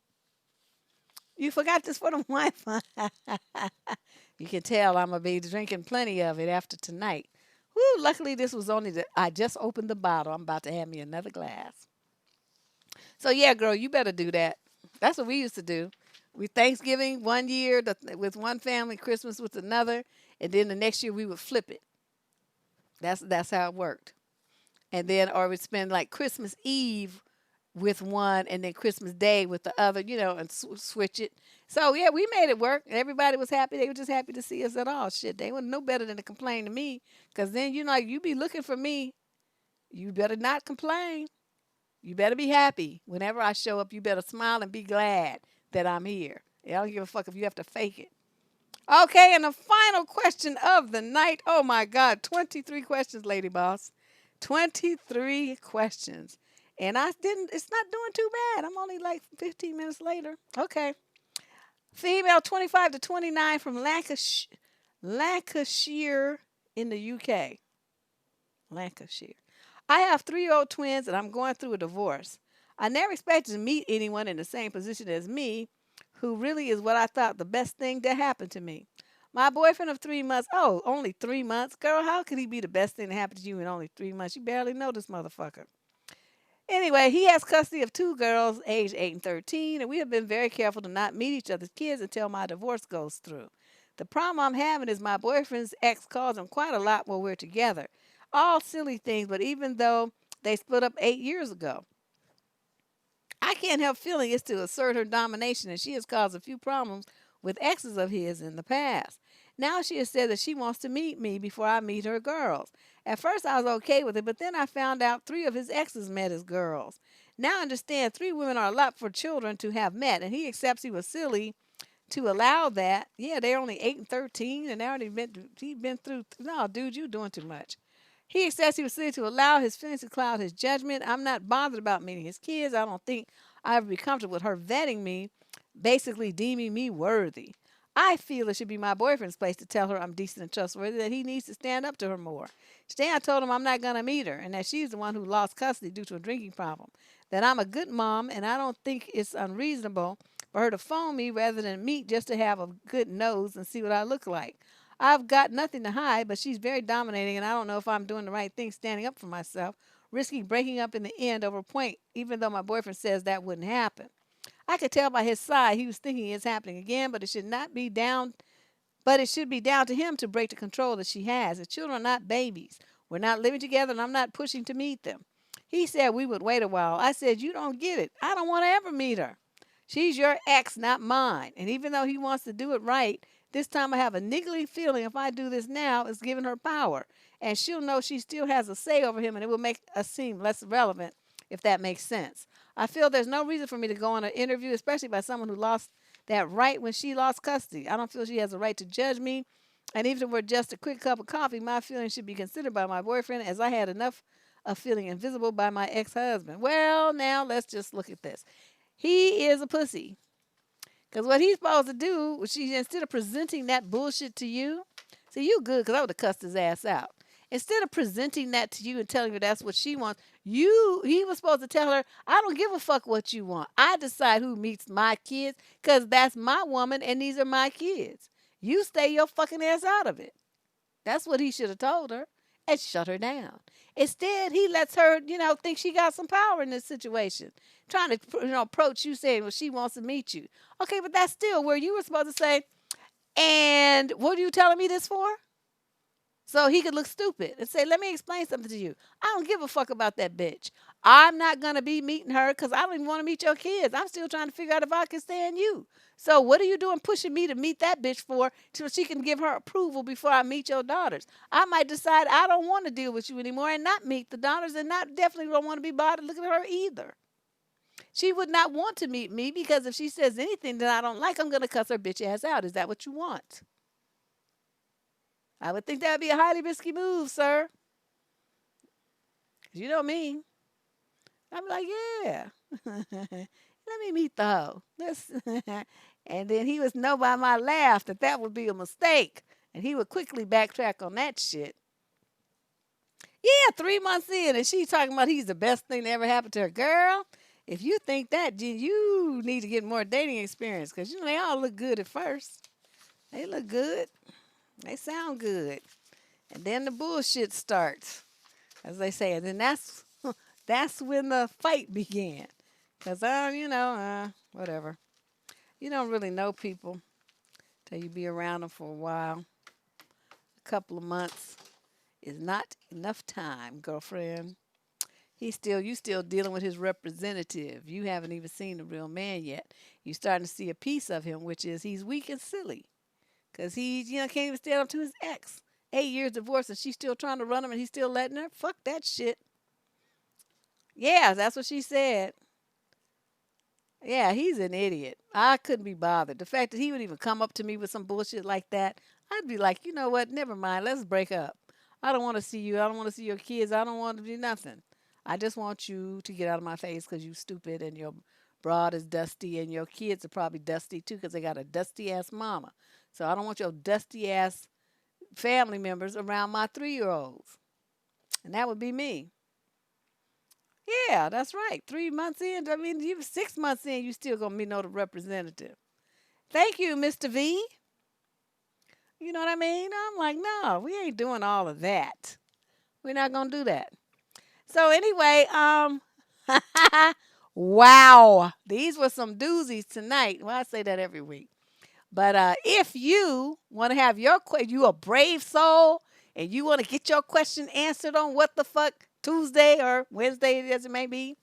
You forgot this for the Wi-Fi. You can tell I'm going to be drinking plenty of it after tonight. Whew, luckily, this was I just opened the bottle. I'm about to have me another glass. So, yeah, girl, you better do that. That's what we used to do. We Thanksgiving one year with one family, Christmas with another, and then the next year we would flip it. That's how it worked. And then, or we'd spend like Christmas Eve with one and then Christmas Day with the other, and switch it. So, yeah, we made it work. Everybody was happy. They were just happy to see us at all. Shit, they wouldn't know better than to complain to me because then, you be looking for me. You better not complain. You better be happy. Whenever I show up, you better smile and be glad that I'm here. I don't give a fuck if you have to fake it. Okay, and the final question of the night. Oh my God, 23 questions, Lady Boss. 23 questions. And it's not doing too bad. I'm only like 15 minutes later. Okay. Female 25 to 29 from Lancashire in the UK. Lancashire. I have 3-year-old twins and I'm going through a divorce. I never expected to meet anyone in the same position as me, who really is what I thought the best thing that happened to me. My boyfriend of 3 months, oh, only 3 months? Girl, how could he be the best thing that happened to you in only 3 months? You barely know this motherfucker. Anyway, he has custody of two girls, aged 8 and 13, and we have been very careful to not meet each other's kids until my divorce goes through. The problem I'm having is my boyfriend's ex calls him quite a lot while we're together. All silly things, but even though they split up 8 years ago, I can't help feeling it's to assert her domination, and she has caused a few problems with exes of his in the past. Now she has said that she wants to meet me before I meet her girls. At first, I was okay with it, but then I found out three of his exes met his girls. Now I understand three women are a lot for children to have met, and he accepts he was silly to allow that. Yeah, they're only 8 and 13, and they already he's been through. No, dude, you're doing too much. He says he was silly to allow his feelings to cloud his judgment. I'm not bothered about meeting his kids. I don't think I would be comfortable with her vetting me, basically deeming me worthy. I feel it should be my boyfriend's place to tell her I'm decent and trustworthy, that he needs to stand up to her more. Today I told him I'm not going to meet her and that she's the one who lost custody due to a drinking problem. That I'm a good mom and I don't think it's unreasonable for her to phone me rather than meet just to have a good nose and see what I look like. I've got nothing to hide, but she's very dominating, and I don't know if I'm doing the right thing standing up for myself, risking breaking up in the end over a point, even though my boyfriend says that wouldn't happen. I could tell by his sigh he was thinking it's happening again, but it should be down to him to break the control that she has. The children are not babies. We're not living together, and I'm not pushing to meet them. He said we would wait a while. I said, you don't get it. I don't want to ever meet her. She's your ex, not mine. And even though he wants to do it right, this time I have a niggly feeling if I do this now, it's giving her power. And she'll know she still has a say over him, and it will make us seem less relevant, if that makes sense. I feel there's no reason for me to go on an interview, especially by someone who lost that right when she lost custody. I don't feel she has a right to judge me. And even if it were just a quick cup of coffee, my feelings should be considered by my boyfriend, as I had enough of feeling invisible by my ex husband. Well, now let's just look at this. He is a pussy. Because what he's supposed to do, instead of presenting that bullshit to you, see, you good because I would have cussed his ass out. Instead of presenting that to you and telling her that's what she wants, he was supposed to tell her, I don't give a fuck what you want. I decide who meets my kids because that's my woman and these are my kids. You stay your fucking ass out of it. That's what he should have told her and shut her down. Instead, he lets her, think she got some power in this situation. Trying to, approach you saying, well, she wants to meet you. Okay, but that's still where you were supposed to say, and what are you telling me this for? So he could look stupid and say, let me explain something to you. I don't give a fuck about that bitch. I'm not going to be meeting her because I don't even want to meet your kids. I'm still trying to figure out if I can stand you. So what are you doing pushing me to meet that bitch for so she can give her approval before I meet your daughters? I might decide I don't want to deal with you anymore and not meet the daughters and not definitely don't want to be bothered looking at her either. She would not want to meet me because if she says anything that I don't like, I'm going to cuss her bitch ass out. Is that what you want? I would think that would be a highly risky move, sir. You know me. I'm like, yeah. Let me meet the hoe. And then he would know by my laugh that would be a mistake. And he would quickly backtrack on that shit. Yeah, 3 months in, and she's talking about he's the best thing that ever happened to her. Girl, if you think that, you need to get more dating experience because, they all look good at first. They look good. They sound good. And then the bullshit starts, as they say. And then that's when the fight began. Because, whatever. You don't really know people till you be around them for a while. A couple of months is not enough time, girlfriend. You still dealing with his representative. You haven't even seen the real man yet. You're starting to see a piece of him, which is he's weak and silly. Because he, can't even stand up to his ex. 8 years divorce and she's still trying to run him and he's still letting her. Fuck that shit. Yeah, that's what she said. Yeah, he's an idiot. I couldn't be bothered. The fact that he would even come up to me with some bullshit like that, I'd be like, you know what? Never mind. Let's break up. I don't want to see you. I don't want to see your kids. I don't want to do nothing. I just want you to get out of my face because you stupid and your broad is dusty and your kids are probably dusty too because they got a dusty ass mama. So I don't want your dusty ass family members around my 3-year-olds. And that would be me. Yeah, that's right. 3 months in, I mean, you 6 months in, you still gonna be no the representative. Thank you, Mr. V. You know what I mean? I'm like, no, we ain't doing all of that. We're not gonna do that. So anyway, wow, these were some doozies tonight. Well, I say that every week. But if you want to have your you a brave soul and you want to get your question answered on what the fuck Tuesday or Wednesday as it may be,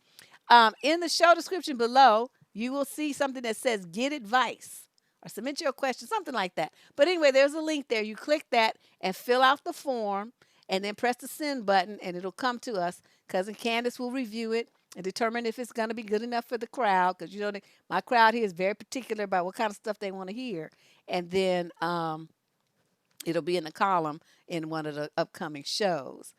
in the show description below, you will see something that says "Get Advice" or submit your question, something like that. But anyway, there's a link there. You click that and fill out the form, and then press the send button, and it'll come to us. Cousin Candace will review it and determine if it's going to be good enough for the crowd. Because you know, my crowd here is very particular about what kind of stuff they want to hear, and then it'll be in the column in one of the upcoming shows.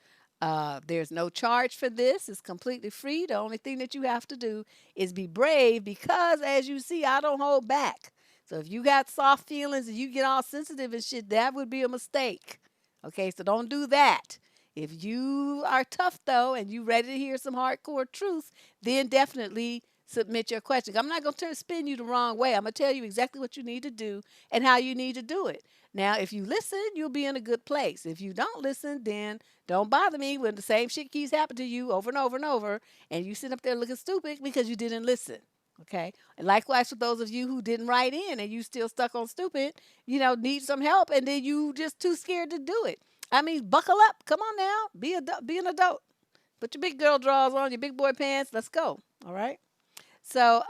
There's no charge for this. It's completely free. The only thing that you have to do is be brave because, as you see, I don't hold back. So if you got soft feelings and you get all sensitive and shit, that would be a mistake. Okay, so don't do that. If you are tough though and you ready to hear some hardcore truths, then definitely submit your question. I'm not going to spin you the wrong way. I'm going to tell you exactly what you need to do and how you need to do it. Now, if you listen, you'll be in a good place. If you don't listen, then don't bother me when the same shit keeps happening to you over and over and over, and you sit up there looking stupid because you didn't listen. Okay. And likewise for those of you who didn't write in and you still stuck on stupid, need some help, and then you just too scared to do it. I mean, buckle up. Come on now. Be an adult. Put your big girl drawers on, your big boy pants. Let's go. All right. So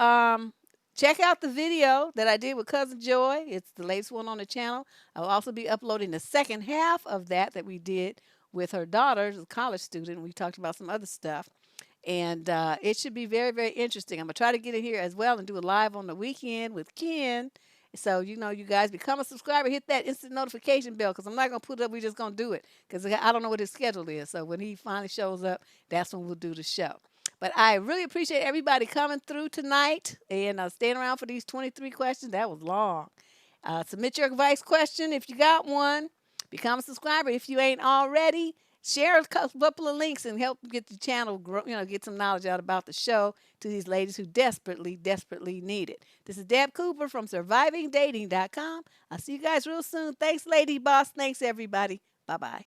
check out the video that I did with Cousin Joy. It's the latest one on the channel. I'll also be uploading the second half of that we did with her daughter, a college student. We talked about some other stuff. And it should be very, very interesting. I'm going to try to get in here as well and do a live on the weekend with Ken. So, you guys become a subscriber, hit that instant notification bell because I'm not going to put it up. We're just going to do it because I don't know what his schedule is. So when he finally shows up, that's when we'll do the show. But I really appreciate everybody coming through tonight and staying around for these 23 questions. That was long. Submit your advice question if you got one. Become a subscriber if you ain't already. Share a couple of links and help get the channel grow, get some knowledge out about the show to these ladies who desperately, desperately need it. This is Deb Cooper from survivingdating.com. I'll see you guys real soon. Thanks, Lady Boss. Thanks, everybody. Bye-bye.